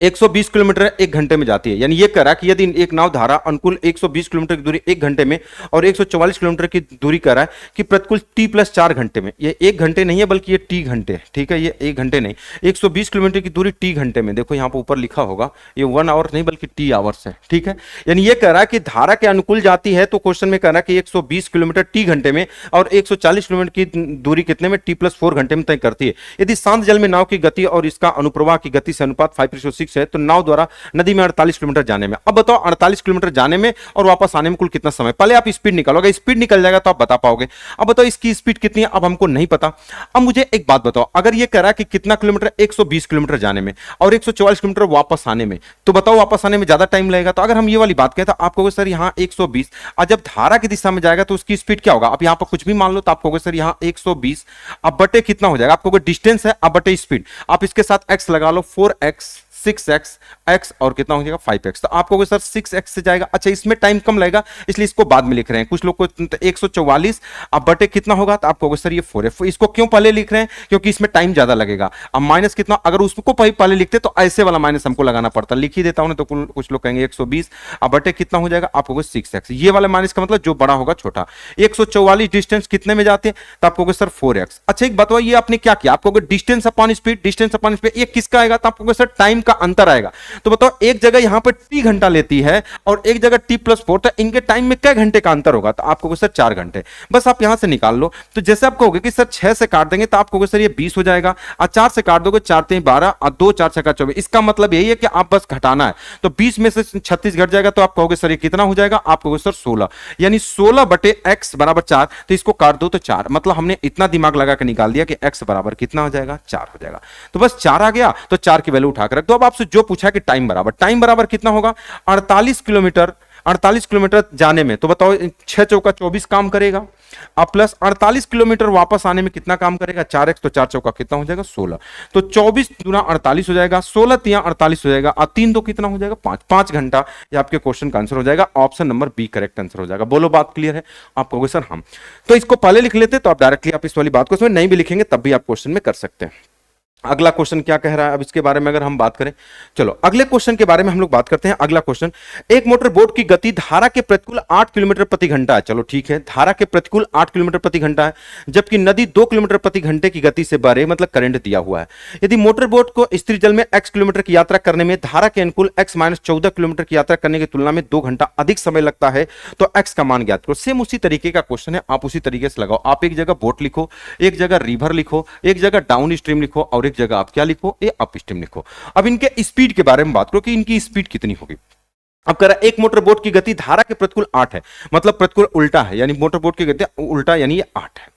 120 किलोमीटर 1 घंटे में जाती है, यानी ये कह रहा है कि यदि एक नाव धारा अनुकूल 120 किलोमीटर की दूरी 1 घंटे में और 144 किलोमीटर की दूरी कह रहा है कि प्रतिकूल t+4 घंटे में, ये 1 घंटे नहीं है बल्कि ये t घंटे है, ठीक है, ये 1 घंटे नहीं, 120 किलोमीटर की दूरी t घंटे में, देखो यहाँ पर ऊपर लिखा होगा, ये 1 आवर नहीं बल्कि t आवर्स है, ठीक है। यानी ये कह रहा है कि धारा के अनुकूल जाती है तो क्वेश्चन में कह रहा है कि 120 किलोमीटर t घंटे में और 140 किलोमीटर की दूरी कितने में t+4 घंटे में तय करती है। यदि शांत जल में नाव की गति और इसका अनुप्रवाह की गति से अनुपात 5:6 106 है, तो नाव द्वारा नदी में 48 किलोमीटर जाने में। अब बताओ 48 किलोमीटर जाने में और वापस आने में कुल कितना समय। पहले आप स्पीड निकालो, अगर स्पीड निकल जाएगा तो आप बता पाओगे। अब बताओ इसकी स्पीड कितनी है, अब हमको नहीं पता। अब मुझे एक बात बताओ, अगर ये कह रहा है कि कितना किलोमीटर, 120 किलोमीटर जाने में और 144 किलोमीटर वापस आने में, तो बताओ वापस आने में ज्यादा टाइम लगेगा। तो अगर हम ये वाली बात कहें तो आप कहोगे सर यहाँ 120, और जब धारा की दिशा में जाएगा तो उसकी स्पीड क्या होगा। आप यहाँ पर कुछ भी मान लो, तो आप कहोगे सर यहाँ 120, अब बटे कितना हो जाएगा, आप कहोगे डिस्टेंस है, अब बटे स्पीड, आप इसके साथ x लगा लो, 4x 6x x और कितना हो जाएगा 5x। तो आपको सर 6x से जाएगा। अच्छा इसमें टाइम कम लगेगा इसलिए इसको बाद में लिख रहे हैं। कुछ लोग को 144 अब बटे कितना होगा, तो आपको सर ये 4 है। इसको क्यों पहले लिख रहे हैं, क्योंकि इसमें टाइम ज्यादा लगेगा। अब माइनस कितना, अगर उसको पहले लिखते तो ऐसे वाला माइनस हमको लगाना पड़ता, लिख ही देता हूं तो कुछ लोग कहेंगे 120 अब बटे कितना हो जाएगा, आपको 6x। ये वाला माइनस का मतलब जो बड़ा होगा छोटा। 144 डिस्टेंस कितने में जाते हैं, तो आपको सर 4x। अच्छा एक बताओ ये आपने क्या किया, आपको distance upon speed, distance upon speed, ये किसका आएगा, तो आपको सर टाइम का अंतर आएगा। तो बताओ एक जगह यहां पर t घंटा लेती है और एक जगह t+4, तो इनके टाइम में क्या घंटे का अंतर होगा, तो आपको सर 4 घंटे। बस आप यहां से निकाल लो। तो जैसे आप कहोगे कि सर 6 से काट देंगे तो आप कहोगे सर ये 20 हो जाएगा, और 4 से काट दोगे 4 3 12 और 2 4 6 24। इसका मतलब यही है कि आप बस घटाना है। तो 20 में से 36 घट जाएगा तो आप कहोगे सर ये कितना हो जाएगा, आप कहोगे सर 16, यानी 16 बटे x बराबर 4। तो इसको काट दो तो 4, मतलब हमने इतना दिमाग लगा के निकाल दिया कि x बराबर कितना हो जाएगा, 4 हो जाएगा। तो बस 4 आ गया तो 4 की वैल्यू उठाकर रख दो। अब आपसे जो पूछा कि टाइम बराबर कितना होगा, 48 किलोमीटर जाने में, तो बताओ 6 चौका 24 काम करेगा, अब प्लस 48 किलोमीटर वापस आने में कितना काम करेगा, 4x, तो 4 चौका कितना हो जाएगा 16, तो 24 दूना 48 हो जाएगा, 16 तिया 48 हो जाएगा, और 3 2 कितना हो जाएगा 5 घंटा। ये आपके क्वेश्चन का आंसर हो जाएगा। Option number B correct answer हो जाएगा। बोलो बात क्लियर है, आप कहोगे सर हम, तो इसको पहले लिख लेते तो आप डायरेक्टली आप इस वाली बात को इसमें नहीं भी लिखेंगे तब भी आप क्वेश्चन में कर सकते हैं। अगला क्वेश्चन क्या कह रहा है, अब इसके बारे में अगर हम बात करें, चलो अगले क्वेश्चन के बारे में हम लोग बात करते हैं। अगला क्वेश्चन, एक मोटर बोट की गति धारा के प्रतिकूल 8 किलोमीटर प्रति घंटा है। चलो ठीक है, धारा के प्रतिकूल 8 किलोमीटर प्रति घंटा है, जबकि नदी 2 किलोमीटर प्रति घंटे की गति से बह रही, मतलब करंट दिया हुआ है। यदि मोटर बोट को स्थिर जल में x किलोमीटर की यात्रा करने में धारा के अनुकूल x - 14 किलोमीटर की यात्रा करने की तुलना में 2 घंटा अधिक समय लगता है, तो x का मान ज्ञात करो। सेम उसी तरीके का क्वेश्चन है, आप उसी तरीके से लगाओ। आप एक जगह बोट लिखो, एक जगह रिवर लिखो, एक जगह डाउन स्ट्रीम लिखो, और एक जगह आप क्या लिखो, ये अप स्ट्रीम लिखो। अब इनके स्पीड के बारे में बात करो कि इनकी स्पीड कितनी होगी। अब कह रहा है एक मोटर बोट की गति धारा के प्रतिकूल 8 है, मतलब प्रतिकूल उल्टा है, यानी मोटर बोट की गति उल्टा यानी ये 8 है,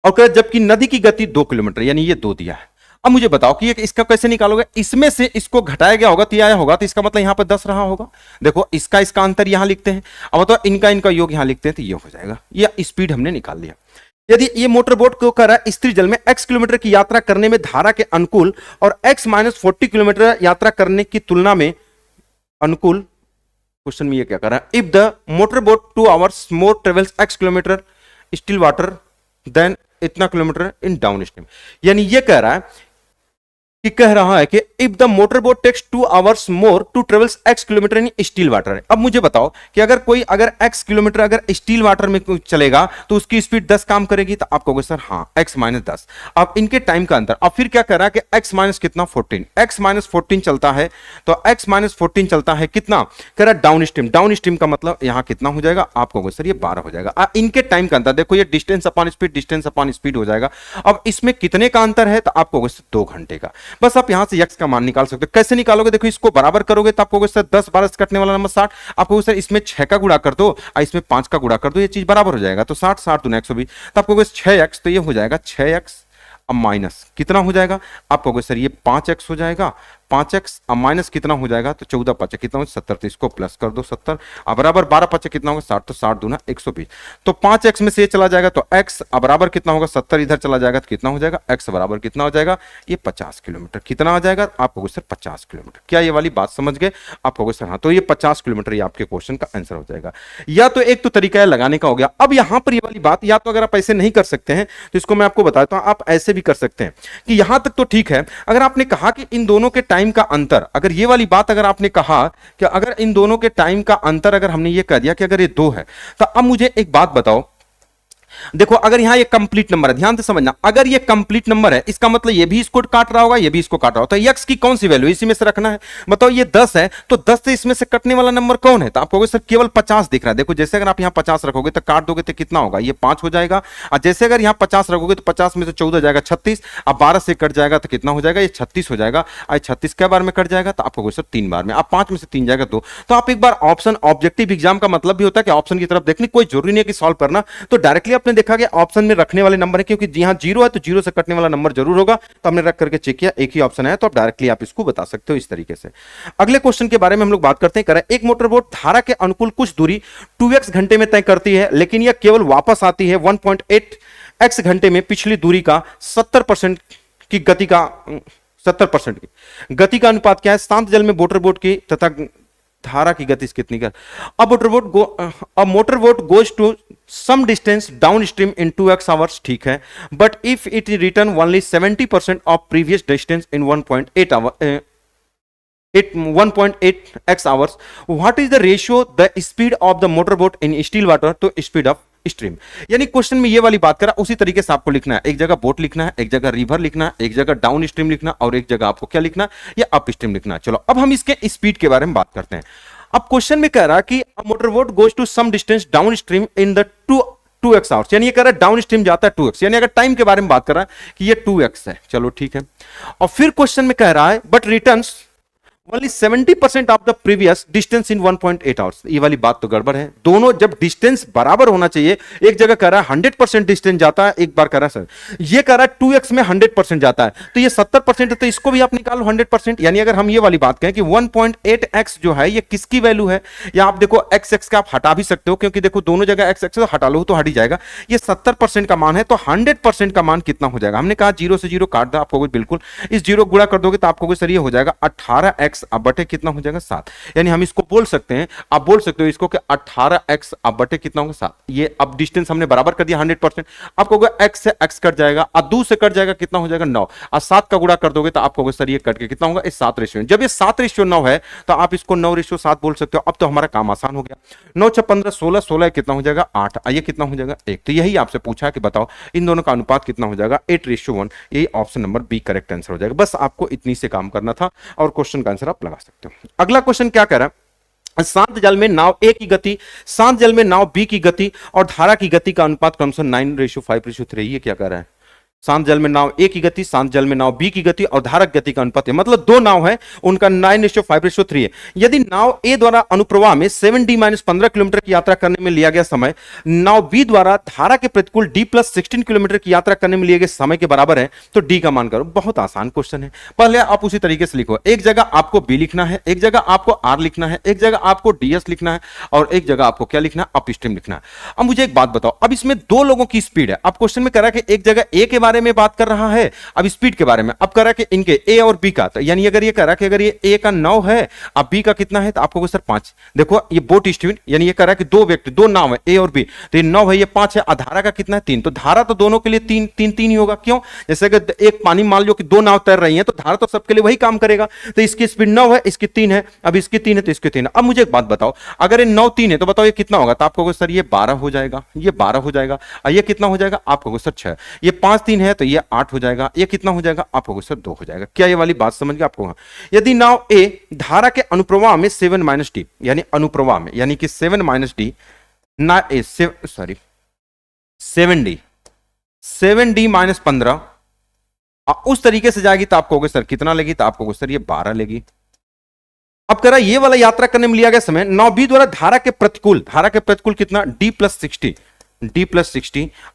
और कह रहा है जबकि नदी की गति 2 किलोमीटर, यानी ये 2 दिया है। अब मुझे बताओ कि इसका कैसे निकालोगे, इसमें से इसको घटाया गया होगा तो ये आया होगा, तो इसका मतलब यहां पर 10 रहा होगा। देखो इसका अंतर यहां लिखते हैं, अब बताओ इनका योग यहां लिखते हैं तो ये हो जाएगा। ये स्पीड हमने निकाल लिया। यदि ये मोटर बोट को कर रहा है स्थिर जल में x किलोमीटर की यात्रा करने में धारा के अनुकूल और x - 40 किलोमीटर यात्रा करने की तुलना में अनुकूल, क्वेश्चन में ये क्या कर रहा है, if the motor boat 2 hours more travels x kilometre still water then इतना किलोमीटर इन डाउन स्ट्रीम, यानी ये कह रहा है कि if the motor boat takes 2 hours more to travels x kilometre in still water. अब मुझे बताओ कि अगर x किलोमीटर अगर स्टील वाटर में चलेगा तो उसकी स्पीड 10 काम करेगी, तो आप कहोगे सर हाँ x - 10। अब इनके टाइम का अंतर, अब फिर क्या कर रहा है कि x - कितना 14, x - 14 चलता है, तो x - 14 चलता है कितना, कह रहा है डाउन स्ट्रीम का मतलब यहां कितना हो जाएगा, आप कहोगे सर ये 12 हो जाएगा। इनके टाइम का अंतर देखो, ये डिस्टेंस अपॉन स्पीड हो जाएगा। अब इसमें कितने का अंतर है, तो आप कहोगे सर 2 घंटे का। बस आप यहां से x का मान निकाल सकते हो। कैसे निकालोगे, देखो इसको बराबर करोगे तो आपको सर 10 12 कटने वाला नंबर 60, आपको सर इसमें 6 का गुणा कर दो और इसमें 5 का गुणा कर दो, ये चीज बराबर हो जाएगा। तो 60 60 दूना 120, तो आपको 6x, तो ये हो जाएगा 6x। अब माइनस कितना हो जाएगा, आप कहोगे सर ये 5x हो जाएगा, 5x अब माइनस कितना हो जाएगा, तो 14 5 कितना हो 70, तो इसको प्लस कर दो 70, अब बराबर 12 5 कितना होगा 60, तो 60 दूना 120, तो 5x में से ये चला जाएगा तो x अब बराबर कितना होगा 70, इधर चला जाएगा तो कितना हो जाएगा, x बराबर कितना हो जाएगा, ये 50 किलोमीटर। कितना आ जाएगा, आप कहोगे सर 50 किलोमीटर। क्या ये वाली बात समझ गए, आप कहोगे सर हाँ, तो ये 50 किलोमीटर ये आपके क्वेश्चन का आंसर हो जाएगा। या तो एक तो तरीका है लगाने का हो गया। अब यहां पर ये वाली बात, या तो अगर आप ऐसे नहीं कर सकते हैं तो इसको मैं आपको बताता हूं, आप ऐसे भी कर सकते हैं कि यहां तक तो ठीक है। अगर आपने कहा कि इन दोनों के टाइम का अंतर, अगर ये वाली बात अगर आपने कहा कि अगर इन दोनों के टाइम का अंतर अगर हमने ये कह दिया कि अगर ये 2 है, तो अब मुझे एक बात बताओ देखो अगर यहां ये कंप्लीट नंबर है, ध्यान से समझना, अगर ये कंप्लीट नंबर है इसका मतलब ये भी इसको काट रहा होगा, ये भी इसको काट रहा होगा, तो x की कौन सी वैल्यू इसी में से रखना है। बताओ ये 10 है तो 10 से इसमें से कटने वाला नंबर कौन है, तो आपको सर केवल 50 दिख रहा है। देखो जैसे अगर आप यहां 50 रखोगे तो काट दोगे तो कितना होगा, ये 5 हो जाएगा। और जैसे अगर यहां 50 रखोगे तो 50 में से 14 जाएगा 36, अब 12 से कट जाएगा तो कितना हो जाएगा, ये 36 हो जाएगा। और 36 कै बार में कट जाएगा, तो आपको सर 3 बार में। अब 5 में से 3 जाएगा 2। तो आप एक बार ऑप्शन, ऑब्जेक्टिव एग्जाम का मतलब भी होता है कि ऑप्शन की तरफ देखने, कोई जरूरी नहीं है कि सॉल्व करना, तो डायरेक्टली आपने देखा कि ऑप्शन में रखने वाले नंबर है, क्योंकि यहां 0 है तो 0 से कटने वाला नंबर जरूर होगा, तो हमने रख करके चेक किया, एक ही ऑप्शन है, तो आप डायरेक्टली आप इसको बता सकते हो इस तरीके से। अगले क्वेश्चन के बारे में हम लोग बात करते हैं। करें, एक मोटर बोट धारा के अनुकूल कुछ दूरी 2x घंटे में तय करती है, लेकिन यह केवल वापस आती है 1.8x घंटे में पिछली दूरी का 70% की गति का 70% की गति का अनुपात क्या है। शांत जल में मोटर बोट की तथा धारा की गति कितनी कर। अब motor boat goes to some distance down stream in 2x hours, ठीक है, but if it return only 70% of previous distance in 1.8 hour 1.8x hours, what is the ratio the speed of the motorboat in still water to speed of stream. यानी question में ये वाली बात करा, उसी तरीके से आपको लिखना है, एक जगह बोट लिखना है, एक जगह रिवर लिखना है, एक जगह डाउन स्ट्रीम लिखना, और एक जगह आपको क्या लिखना है, या अप स्ट्रीम लिखना है। चलो अब हम इसके स्पीड के बारे में बात करते हैं। अब क्वेश्चन में कह रहा कि motorboat goes to some distance down stream in the 2x hours, यानी ये कह रहा है डाउन स्ट्रीम जाता है 2x, यानी अगर टाइम के बारे में बात कर रहा है कि ये 2x है, चलो ठीक है। और फिर क्वेश्चन में कह रहा है but returns only 70% of the previous distance in 1.8 hours. ये वाली बात तो गड़बड़ है, दोनों जब डिस्टेंस बराबर होना चाहिए, एक जगह कह रहा है 100% डिस्टेंस जाता है, एक बार कह रहा है सर ये कह रहा है 2x में 100% जाता है, तो ये 70% है, तो इसको भी आप निकालो 100%। यानी अगर हम ये वाली बात कहें कि 1.8x जो है ये किसकी वैल्यू है, या आप देखो x का आप हटा भी सकते हो, क्योंकि देखो दोनों जगह x तो हटा लो तो हट ही जाएगा, ये 70% का मान है, तो 100% का मान कितना हो जाएगा। हमने कहा 0 से 0 काट दो, आपको बिल्कुल इस 0 गुणा कर दोगे तो आपको सर ये हो जाएगा 18x अब बटे कितना हो जाएगा 7। यानी हम इसको बोल सकते हैं, आप बोल सकते हो इसको कि 18x अब बटे कितना होगा 7। ये अब डिस्टेंस हमने बराबर कर दिया 100%, आपको x से x कट जाएगा, और 2 से कट जाएगा कितना हो जाएगा 9, और 7 का गुणा कर दोगे तो आपको सर ये कट के कितना होगा, इस 7:9। जब ये 7:9 है तो आप इसको 9:7 बोल सकते हो। अब तो हमारा काम आसान हो गया, 9 6 15 16, 16 कितना हो जाएगा 8, ये कितना हो जाएगा 1। तो यही आपसे पूछा है कि बताओ इन दोनों का अनुपात कितना हो जाएगा 8:1। यही option number B correct answer हो जाएगा। बस आपको इतनी से काम करना था और क्वेश्चन का आंसर आप लगा सकते हो। अगला क्वेश्चन क्या कह रहा है, शांत जल में नाव ए की गति, शांत जल में नाव बी की गति और धारा की गति का अनुपात क्रमशः 9:5:3। ये क्या कह रहा है, शांत जल में नाव ए की गति, शांत जल में नाव बी की गति और धारक गति का अनुपात है, मतलब दो नाव है उनका 9:5:3 है। यदि नाव ए द्वारा अनुप्रवाह में 7d-15 किलोमीटर की यात्रा करने में लिया गया समय नाव बी द्वारा धारा के प्रतिकूल d+16 किलोमीटर की यात्रा करने में लिए गए समय के बराबर है, तो डी का मान करो। बहुत आसान क्वेश्चन है, पहले आप उसी तरीके से लिखो, एक जगह आपको बी लिखना है, एक जगह आपको आर लिखना है, एक जगह आपको डीएस लिखना है, और एक जगह आपको क्या लिखना है, अपस्ट्रीम लिखना है। अब मुझे एक बात बताओ, अब इसमें दो लोगों की स्पीड है, अब क्वेश्चन में कह रहा है कि एक जगह ए के बारे में बात कर रहा है, अब स्पीड के बारे में, अब कह रहा है कि इनके ए और बी का, तो यानी अगर ये कह रहा है कि अगर ये ए का 9 है अब बी का कितना है, तो आपको सर 5। देखो ये बोट स्पीड, यानी ये कह रहा है कि दो व्यक्ति, दो नाव है ए और बी, तो ये 9 है ये 5 है, धारा का कितना है 3, तो धारा तो दोनों के लिए 3 ही होगा। क्यों, जैसे अगर एक पानी मान लो कि दो नाव तैर रही हैं तो धारा तो सबके लिए वही काम करेगा, तो इसकी स्पीड 9 है, इसकी 3 है, अब इसकी 3 है तो इसकी 3 है। अब मुझे एक बात बताओ, अगर ये 9 3 है तो बताओ ये कितना होगा, तो आपको सर ये 12 हो जाएगा, ये 12 हो जाएगा, और ये कितना हो जाएगा आपको सर 6, ये 5 3 है तो ये 8 हो जाएगा, ये कितना हो जाएगा आपको सर 2 हो जाएगा। क्या ये वाली बात समझ गए आपको। यदि नाव ए धारा के अनुप्रवाह में 7-d, यानी अनुप्रवाह में, यानी कि 7-d ना ए 7d-15 उस तरीके से जाएगी तो आपको सर कितना लेगी, तो आपको सर ये 12 लेगी। अब कह रहा ये वाला यात्रा करने में लिया गया समय नाव बी द्वारा धारा के प्रतिकूल कितना d+60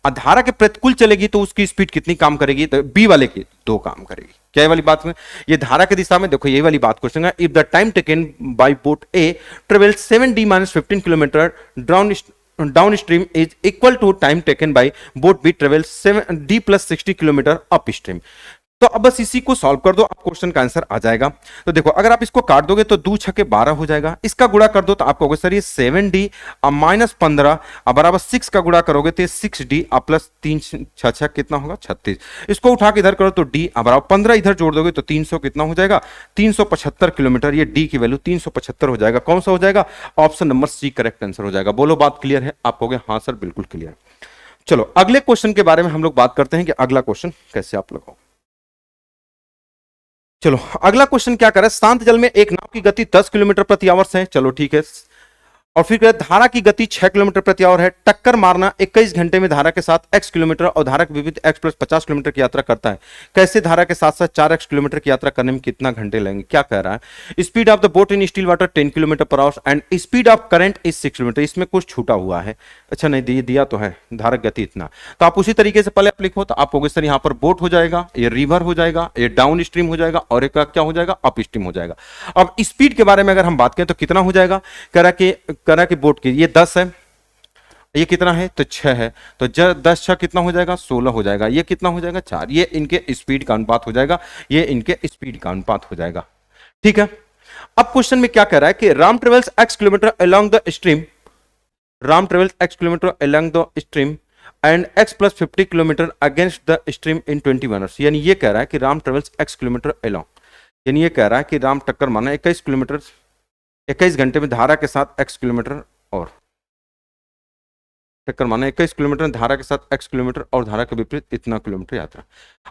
और धारा के प्रतिकूल चलेगी तो उसकी स्पीड कितनी काम करेगी, तो बी वाले की 2 काम करेगी। क्या ये वाली बात में, ये धारा की दिशा में देखो यही वाली बात क्वेश्चन है, if the time taken by boat A travels 7d-15 kilometre down stream is equal to time taken by boat B travels 7d+60 kilometre up stream. तो अब बस इसी को सॉल्व कर दो, आप क्वेश्चन का आंसर आ जाएगा। तो देखो अगर आप इसको काट दोगे तो 2 छके 12 हो जाएगा, इसका गुणा कर दो तो आपको होगा सर ये 7d -15 बराबर 6 का गुणा करोगे तो 6d प्लस 3 6 कितना होगा 36। इसको उठा के इधर करो तो d बराबर 15 इधर जोड़ दोगे तो 300 कितना हो जाएगा 375 किलोमीटर। ये d की वैल्यू 375 हो जाएगा। कौन सा हो जाएगा, option number C correct answer हो जाएगा। बोलो बात क्लियर है, आप कहोगे हाँ सर बिल्कुल क्लियर। चलो अगले क्वेश्चन के बारे में हम लोग बात करते हैं कि अगला क्वेश्चन कैसे आप लोग। चलो अगला क्वेश्चन क्या कर रहा है, शांत जल में एक नाव की गति 10 किलोमीटर प्रति आवर्स है, चलो ठीक है। और फिर धारा की गति 6 किलोमीटर प्रति आवर है, टक्कर मारना 21 घंटे में धारा के साथ x किलोमीटर और धारा के विपरीत x प्लस 50 किलोमीटर की यात्रा करता है, कैसे धारा के साथ साथ 4x किलोमीटर की यात्रा करने में कितना घंटे लगेंगे। क्या कह रहा है, speed of the boat in still water 10 kilometre per hour and speed of current is 6 kilometre. इसमें कुछ छूटा हुआ है, अच्छा नहीं दिया तो है धारक गति इतना, तो आप उसी तरीके से पहले आप लिखो, तो आप कहोगे सर यहाँ पर बोट हो जाएगा, ये रिवर हो जाएगा, ये डाउन स्ट्रीम हो जाएगा और एक क्या हो जाएगा, अप स्ट्रीम हो जाएगा। अब स्पीड के बारे में अगर हम बात करें तो कितना हो जाएगा, कह रहा कि बोट की ये 10 है, ये कितना है तो 6 है, तो 10 6 कितना हो जाएगा 16 हो जाएगा, ये कितना हो जाएगा 4, ये इनके स्पीड का अनुपात हो जाएगा, ये इनके स्पीड का अनुपात हो जाएगा। ठीक है, अब क्वेश्चन में क्या कह रहा है कि Ram travels x kilometre along the stream, Ram travels x kilometre along the stream and x plus 50 kilometre against the stream in 21 hours. यानी ये कह रहा है कि Ram travels x kilometre along, यानी ये कह रहा है कि राम टक्कर मारना 21 किलोमीटर 21 घंटे में धारा के साथ x किलोमीटर और टक्कर मारना 21 किलोमीटर धारा के साथ x किलोमीटर और धारा के विपरीत इतना किलोमीटर यात्रा।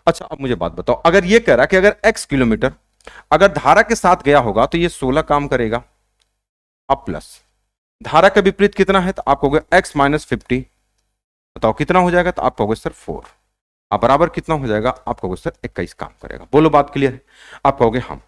अच्छा अब मुझे बात बताओ, अगर ये कह रहा है कि अगर x किलोमीटर अगर धारा के साथ गया होगा तो ये 16 काम करेगा, अब प्लस धारा के विपरीत कितना है, तो आप कहोगे x माइनस 50, बताओ कितना हो जाएगा, तो आप कहोगे सर 4, अब बराबर कितना हो जाएगा, आप कहोगे सर 21 काम करेगा। बोलो बात क्लियर है, आप कहोगे हम।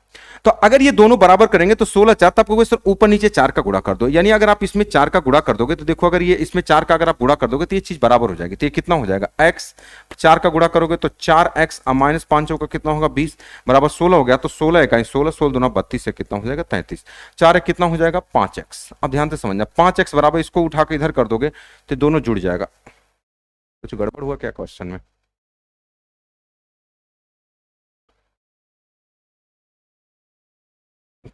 तो अगर ये दोनों बराबर करेंगे तो 16 4, तो आप कहोगे सर ऊपर नीचे 4 का गुणा कर दो, यानी अगर आप इसमें 4 का गुणा कर दोगे तो देखो अगर ये इसमें 4 का अगर आप गुणा कर दोगे तो ये चीज बराबर हो जाएगी, तो ये कितना हो जाएगा x, 4 का गुणा करोगे तो 4x माइनस 5 का कितना होगा 20 बराबर 16 हो गया, तो 16 इकाई 16 16 दूना 32 से कितना हो जाएगा 33, 4 कितना हो जाएगा 5x। अब ध्यान से समझना 5x बराबर इसको उठा के इधर कर दोगे तो दोनों जुड़ जाएगा। कुछ गड़बड़ हुआ क्या क्वेश्चन में,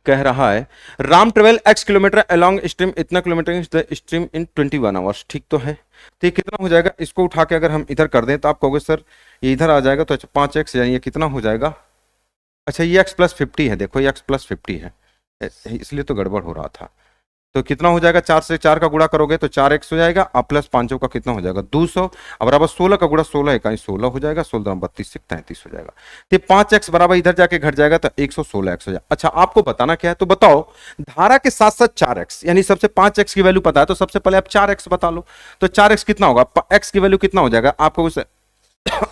कह रहा है Ram travel x kilometre along stream इतना kilometre the stream in 21 hours, ठीक तो है। तो ये कितना हो जाएगा, इसको उठा के अगर हम इधर कर दें तो आप कहोगे सर ये इधर आ जाएगा, तो 5x यानी ये कितना हो जाएगा, अच्छा ये x प्लस 50 है, देखो ये x प्लस 50 है इसलिए तो गड़बड़ हो रहा था, तो कितना हो जाएगा 4 से 4 का गुणा करोगे तो 4x हो जाएगा, अब प्लस 5 का कितना हो जाएगा 200, अब बराबर 16 का गुणा 16 इकाई 16 हो जाएगा, 16 32 से 33 हो जाएगा, तो 5x बराबर इधर जाके घट जाएगा तो 116x हो जाएगा। अच्छा आपको बताना क्या है, तो बताओ धारा के साथ साथ 4x, यानी सबसे 5x की वैल्यू पता है तो सबसे पहले आप 4x बता लो, तो 4x कितना होगा, x की वैल्यू कितना हो जाएगा आपको उसे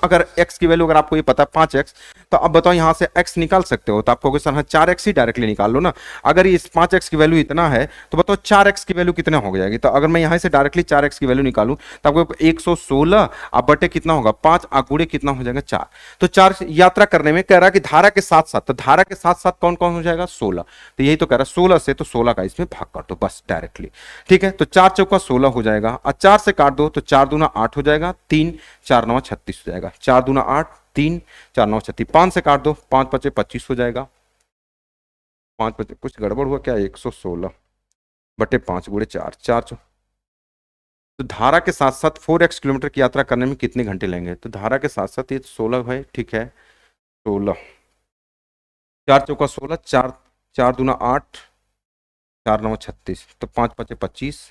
अगर x की वैल्यू अगर आपको ये पता है 5x, तो अब बताओ यहां से x निकाल सकते हो, तो आपको सर हाँ 4x ही डायरेक्टली निकाल लो ना। अगर ये 5x की वैल्यू इतना है तो बताओ 4x की वैल्यू कितना हो जाएगी, तो अगर मैं यहां से डायरेक्टली 4x की वैल्यू निकालूं तो आपको 116 अब बटे कितना होगा 5 आगुड़े कितना हो जाएगा 4, तो 4 यात्रा करने में कह रहा है कि धारा के साथ साथ, तो धारा के साथ साथ कौन कौन हो जाएगा 16, तो यही तो कह रहा है 16 से, तो 16 का इसमें भाग कर दो बस डायरेक्टली, ठीक है। तो 4 चौका 16 हो जाएगा और 4 से काट दो तो 4 दूना 8 हो जाएगा, 3 4 9 36 हो जाएगा, 4 दूना 8 3 4 9 36, 5 से काट दो 5 5 25 हो जाएगा, 5 5 कुछ गड़बड़ हुआ क्या, 116 बटे 5 गुड़े 4 4, तो धारा के साथ साथ 4x किलोमीटर की यात्रा करने में कितने घंटे लेंगे, तो धारा के साथ साथ ये 16 है, ठीक है 16, 4 चौका 16, 4 4 दूना 8 4 9 36, तो 5 5 25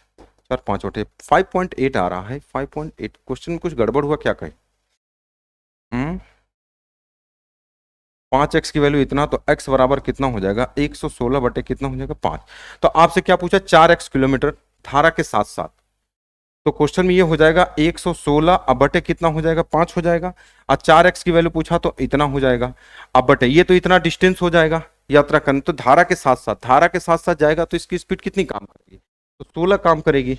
4 5 बटे 5.8 आ रहा है, 5.8। क्वेश्चन में कुछ गड़बड़ हुआ क्या कहें, 5x की वैल्यू इतना, तो x बराबर कितना हो जाएगा 116 बटे कितना हो जाएगा 5, तो आपसे क्या पूछा 4x किलोमीटर धारा के साथ साथ, तो क्वेश्चन में ये हो जाएगा 116 अब बटे कितना हो जाएगा 5 हो जाएगा, और 4x की वैल्यू पूछा तो इतना हो जाएगा, अब बटे ये तो इतना डिस्टेंस हो जाएगा यात्रा करने, तो धारा के साथ साथ, धारा के साथ साथ जाएगा तो इसकी स्पीड कितनी काम करेगी, तो 16 काम करेगी,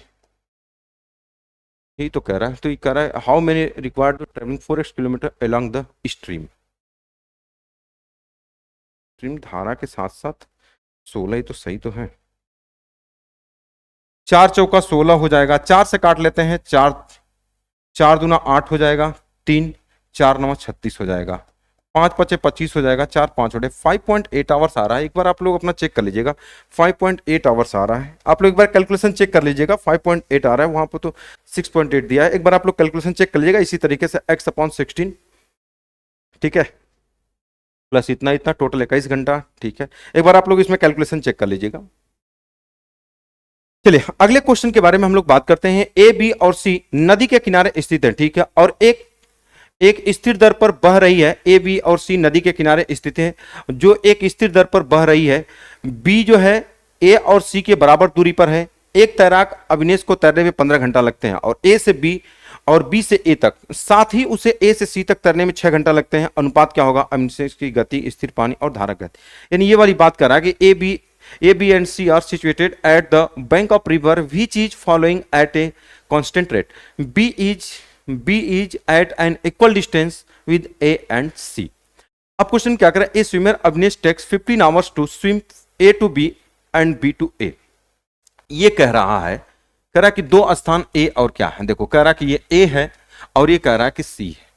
यही तो कह रहा है। तो ये कह रहा है how many required to travelling 4x kilometre along the stream, stream धारा के साथ साथ 16 ही तो सही तो है, 4 चौका 16 हो जाएगा, 4 से काट लेते हैं 4 4 दूना 8 हो जाएगा, 3 4 9 36 हो जाएगा, 5 5 25 हो जाएगा, 4 5 बटे 5.8 आवर्स आ रहा है। एक बार आप लोग अपना चेक कर लीजिएगा 5.8 आवर्स आ रहा है, आप लोग एक बार कैलकुलेशन चेक कर लीजिएगा 5.8 आ रहा है, वहां पर तो 6.8 दिया है, एक बार आप लोग कैलकुलेशन चेक कर लीजिएगा इसी तरीके से x/16, ठीक है प्लस इतना इतना टोटल 21 घंटा, ठीक है एक बार आप लोग इसमें कैलकुलेशन चेक कर लीजिएगा। चलिए अगले क्वेश्चन के बारे में हम लोग बात करते हैं। ए बी और सी नदी के किनारे स्थित है, ठीक है, और एक एक स्थिर दर पर बह रही है। ए बी और सी नदी के किनारे स्थित है, जो एक स्थिर दर पर बह रही है। बी जो है ए और सी के बराबर दूरी पर है। एक तैराक अविनेश को तैरने में 15 घंटा लगते हैं और ए से बी और बी से ए तक, साथ ही उसे ए से सी तक तैरने में 6 घंटा लगते हैं। अनुपात क्या होगा? अविनेश की गति, स्थिर पानी और धारक गति। यानी ये वाली बात कर रहा है कि A B and C are situated at the bank of river which is following at a constant rate. B is at an equal distance with A and C. अब क्वेश्चन क्या कर रहा है? A swimmer Avinesh takes 15 hours to swim A to B and B to A. ये कह रहा है, कह रहा है कि दो स्थान ए और क्या है, देखो कह रहा है कि ये ए है और ये कह रहा है कि सी है।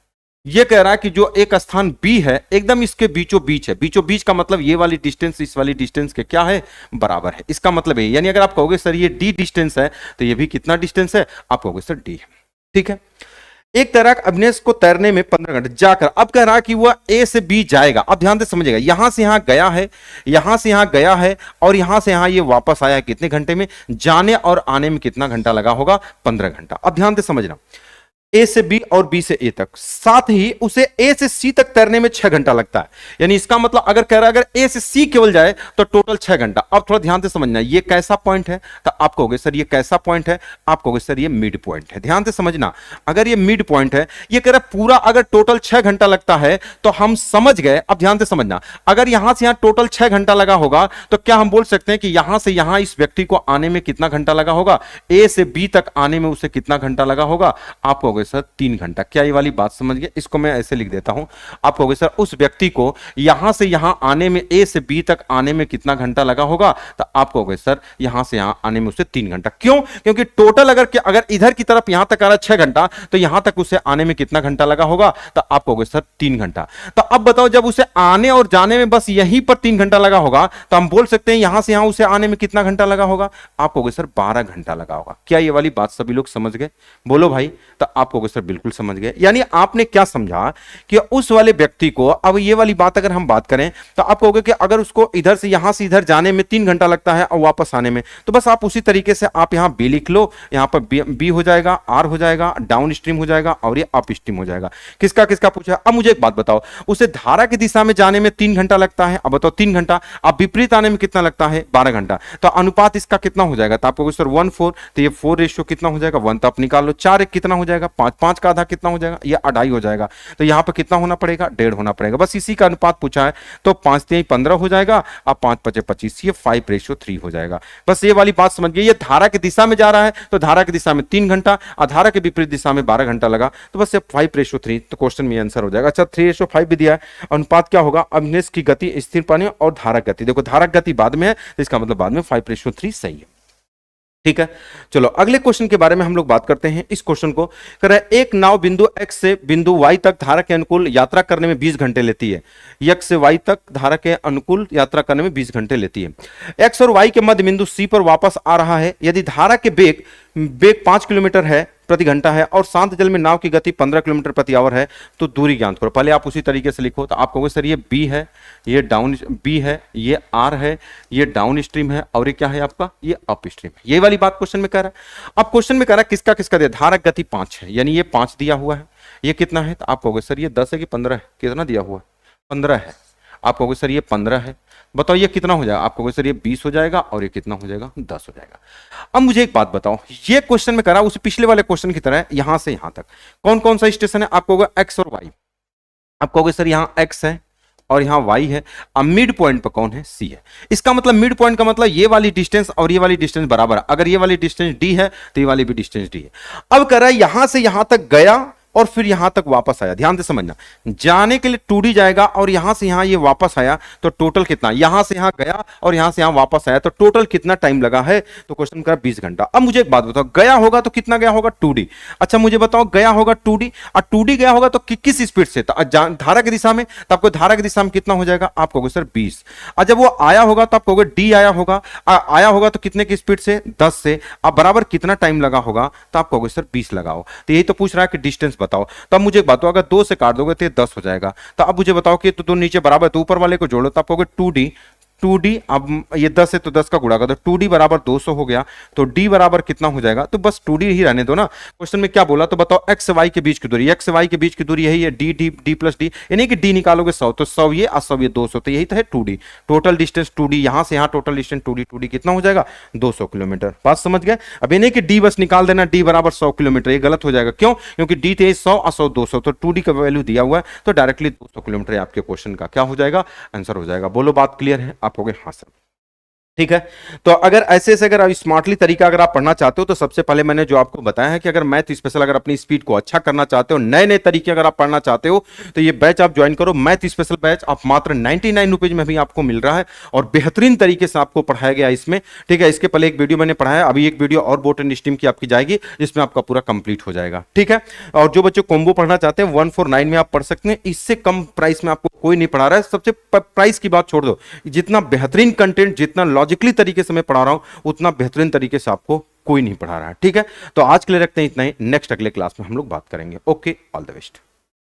ये कह रहा है कि जो एक स्थान बी है एकदम इसके बीचों बीच है। बीचों बीच का मतलब ये वाली डिस्टेंस इस वाली डिस्टेंस के क्या है? बराबर है। इसका मतलब है, यानी अगर आप कहोगे सर ये डी डिस्टेंस है तो ये भी कितना डिस्टेंस है? आप कहोगे सर डी है, ठीक है। एक तैराक अविनेश को तैरने में 15 घंटे जाकर, अब कह रहा है कि वह ए से बी जाएगा। अब ध्यान से समझिएगा, यहां से यहां गया है, यहां से यहां गया है और यहां से यहां ये वापस आया है। कितने घंटे में? जाने और आने में कितना घंटा लगा होगा? 15 घंटा। अब ध्यान से समझना, ए से बी और बी से ए तक, साथ ही उसे ए से सी तक तैरने में 6 घंटा लगता है। यानी इसका मतलब अगर कह रहा है अगर ए से सी केवल जाए तो टोटल 6 घंटा। अब थोड़ा ध्यान से समझना, ये कैसा पॉइंट है? तो आप कहोगे सर ये कैसा पॉइंट है? आप कहोगे सर ये मिड पॉइंट है। ध्यान से समझना, अगर ये मिड पॉइंट है, ये कह रहा है पूरा अगर टोटल 6 घंटा लगता है तो हम समझ गए। अब ध्यान से समझना, अगर यहां से यहां टोटल 6 घंटा लगा होगा तो क्या हम बोल सकते हैं कि यहां से यहां इस व्यक्ति को आने में कितना घंटा लगा होगा? ए से बी तक आने में उसे कितना घंटा लगा होगा? आप कहोगे सर 3 घंटा। क्या ये वाली बात समझ गए? इसको मैं ऐसे लिख देता हूं, आप कहोगे सर उस व्यक्ति को यहां से यहां आने में, ए से बी तक आने में कितना घंटा लगा होगा? तो आप कहोगे सर यहां से यहां आने में उसे 3 घंटा। क्यों? क्योंकि टोटल अगर इधर की तरफ यहां तक आ रहा 6 घंटा तो यहां तक उसे आने में कितना घंटा लगा होगा? तो आप कहोगे सर 3 घंटा। तो अब बताओ, जब उसे आने और जाने में बस यहीं पर 3 घंटा लगा होगा तो हम बोल सकते हैं यहां से यहां उसे आने में कितना घंटा लगा होगा? आप कहोगे सर 12 घंटा लगा होगा। क्या ये वाली बात सभी लोग समझ गए? बोलो भाई। तो आप कहोगे सर बिल्कुल समझ गए। यानी आपने क्या समझा कि उस वाले व्यक्ति को, अब ये वाली बात अगर हम बात करें तो आप कहोगे कि अगर उसको इधर से यहां से इधर जाने में 3 घंटा लगता है और वापस आने में, तो बस आप उसी तरीके से आप यहां बी लिख लो, यहां पर बी हो जाएगा, आर हो जाएगा, डाउन स्ट्रीम हो जाएगा और ये अप स्ट्रीम हो जाएगा। किसका किसका पूछा? अब मुझे एक बात बताओ, उसे धारा की दिशा में जाने में 3 घंटा लगता है। अब बताओ 3 घंटा, अब विपरीत आने में कितना लगता है? 12 घंटा। तो अनुपात इसका कितना हो जाएगा? तो आप कहोगे सर 1:4, तो ये 4 रेशियो कितना हो जाएगा? 1। तो आप निकाल लो। 4 1 कितना हो जाएगा? 5। 5 का आधा कितना हो जाएगा? ये 2.5 हो जाएगा। तो यहां पर कितना होना पड़ेगा? 1.5 होना पड़ेगा। बस इसी का अनुपात पूछा है। तो 5 3 15 हो जाएगा, अब 5 5 25, ये 5:3 हो जाएगा। बस ये वाली बात समझ गए। ये धारा की दिशा में जा रहा है तो धारा की दिशा में 3 घंटा, और धारा के विपरीत दिशा में 12 घंटा लगा, तो बस ये 5:3, तो क्वेश्चन में आंसर हो जाएगा। अच्छा 3:5 भी दिया है। अनुपात क्या होगा? अविनेश की गति, स्थिर पानी और धारक गति। देखो धारक गति बाद में है तो इसका मतलब बाद में 5:3 सही है, ठीक है। चलो अगले क्वेश्चन के बारे में हम लोग बात करते हैं। इस क्वेश्चन को कर रहा है, एक नाव बिंदु x से बिंदु y तक धारा के अनुकूल यात्रा करने में 20 घंटे लेती है। x से y तक धारा के अनुकूल यात्रा करने में 20 घंटे लेती है। x और y के मध्य बिंदु c पर वापस आ रहा है। यदि धारा के वेग 5 किलोमीटर है प्रति घंटा है और शांत जल में नाव की गति 15 किलोमीटर प्रति आवर है, तो दूरी ज्ञात करो। पहले आप उसी तरीके से लिखो। तो आप कहोगे सर ये बी है, ये डाउन बी है, ये आर है, ये डाउन स्ट्रीम है और ये क्या है आपका? ये अप स्ट्रीम है। ये वाली बात क्वेश्चन में कह रहा है। अब क्वेश्चन में कह रहा है किसका किसका दिया? धारक गति 5 है, यानी ये 5 दिया हुआ है। ये कितना है? तो आप कहोगे सर ये 10 है कि 15 है? कितना दिया हुआ है? 15 है। आप कहोगे सर ये 15 है। बताओ ये कितना हो जाएगा? आप कहोगे सर ये 20 हो जाएगा और ये कितना हो जाएगा? 10 हो जाएगा। अब मुझे एक बात बताओ, ये क्वेश्चन में करा उस पिछले वाले क्वेश्चन की तरह यहां से यहां तक कौन कौन सा स्टेशन है? आप कहोगे एक्स और वाई। आप कहोगे सर यहां एक्स है और यहां वाई है। अब मिड पॉइंट पर कौन है? सी है। इसका मतलब मिड पॉइंट का मतलब ये वाली डिस्टेंस और ये वाली डिस्टेंस बराबर है। अगर ये वाली डिस्टेंस डी है तो ये वाली भी डिस्टेंस डी है। अब कह रहा है यहां से यहां तक गया और फिर यहां तक वापस आया। ध्यान से समझना, जाने के लिए 2D जाएगा और यहां से यहां ये वापस आया तो टोटल कितना? यहां से यहां गया और यहां से यहां वापस आया तो टोटल कितना टाइम लगा है? तो क्वेश्चन का 20 घंटा। अब मुझे एक बात बताओ, गया होगा तो कितना गया होगा? 2D। अच्छा मुझे बताओ, गया होगा 2D और 2D गया होगा तो किस स्पीड से? धारा की दिशा में। तो आपको धारा की दिशा में कितना हो जाएगा? आप कहोगे सर 20। और जब वो आया होगा तो आप कहोगे डी आया होगा। आया होगा तो कितने की स्पीड से? 10 से। अब बराबर कितना टाइम लगा होगा? तो आप कहोगे सर 20 लगाओ। तो यही तो पूछ रहा है कि डिस्टेंस बताओ। तो अब मुझे एक बात हो, अगर 2 से काट दोगे तो 10 हो जाएगा। तो अब मुझे बताओ कि तो नीचे बराबर, तो ऊपर वाले को जोड़ो तो आप कहोगे 2D 2d, अब ये 10 है तो 10 का गुणा कर दो, 2d बराबर 200 हो गया, तो d बराबर कितना हो जाएगा, तो बस 2d ही रहने दो ना। क्वेश्चन में क्या बोला, तो बताओ x y के बीच की दूरी, x y के बीच की दूरी यही है d d d plus d, यानी कि d निकालोगे 100, तो 100 ये और 100 ये 200, तो यही तो है 2d। टोटल डिस्टेंस 2d, यहां से यहां टोटल डिस्टेंस 2d, 2d कितना हो जाएगा 200 किलोमीटर। बात समझ गए। अब ये नहीं कि d बस निकाल देना, d बराबर 100 किलोमीटर, ये गलत हो जाएगा। क्यों? क्योंकि d थे 100 और 100 200, तो 2d का वैल्यू दिया हुआ है, तो डायरेक्टली 200 किलोमीटर आपके क्वेश्चन का क्या हो जाएगा, आंसर हो जाएगा। बोलो बात क्लियर है? आप कहोगे हाँ सर। ठीक है, तो अगर ऐसे से अगर आप स्मार्टली तरीका अगर आप पढ़ना चाहते हो, तो सबसे पहले मैंने जो आपको बताया है कि अगर मैथ स्पेशल अगर अपनी स्पीड को अच्छा करना चाहते हो, नए नए तरीके अगर आप पढ़ना चाहते हो, तो ये बैच आप ज्वाइन करो। मैथ स्पेशल बैच आप मात्र 99 रुपीज में भी आपको मिल रहा है और बेहतरीन तरीके से आपको पढ़ाया गया इसमें। ठीक है, इसके पहले एक वीडियो मैंने पढ़ाया, अभी एक वीडियो और बोट एंड स्ट्रीम की आपकी जाएगी, जिसमें आपका पूरा कंप्लीट हो जाएगा। ठीक है, और जो बच्चे कॉम्बो पढ़ना चाहते हैं 149 में आप पढ़ सकते हैं, इससे कम प्राइस में आपको कोई नहीं पढ़ा रहा है। सबसे प्राइस की बात छोड़ दो, जितना बेहतरीन कंटेंट, जितना लॉजिकली तरीके से मैं पढ़ा रहा हूं, उतना बेहतरीन तरीके से आपको कोई नहीं पढ़ा रहा है। ठीक है, तो आज के लिए रखते हैं इतना ही, नेक्स्ट अगले क्लास में हम लोग बात करेंगे। Okay, all the best.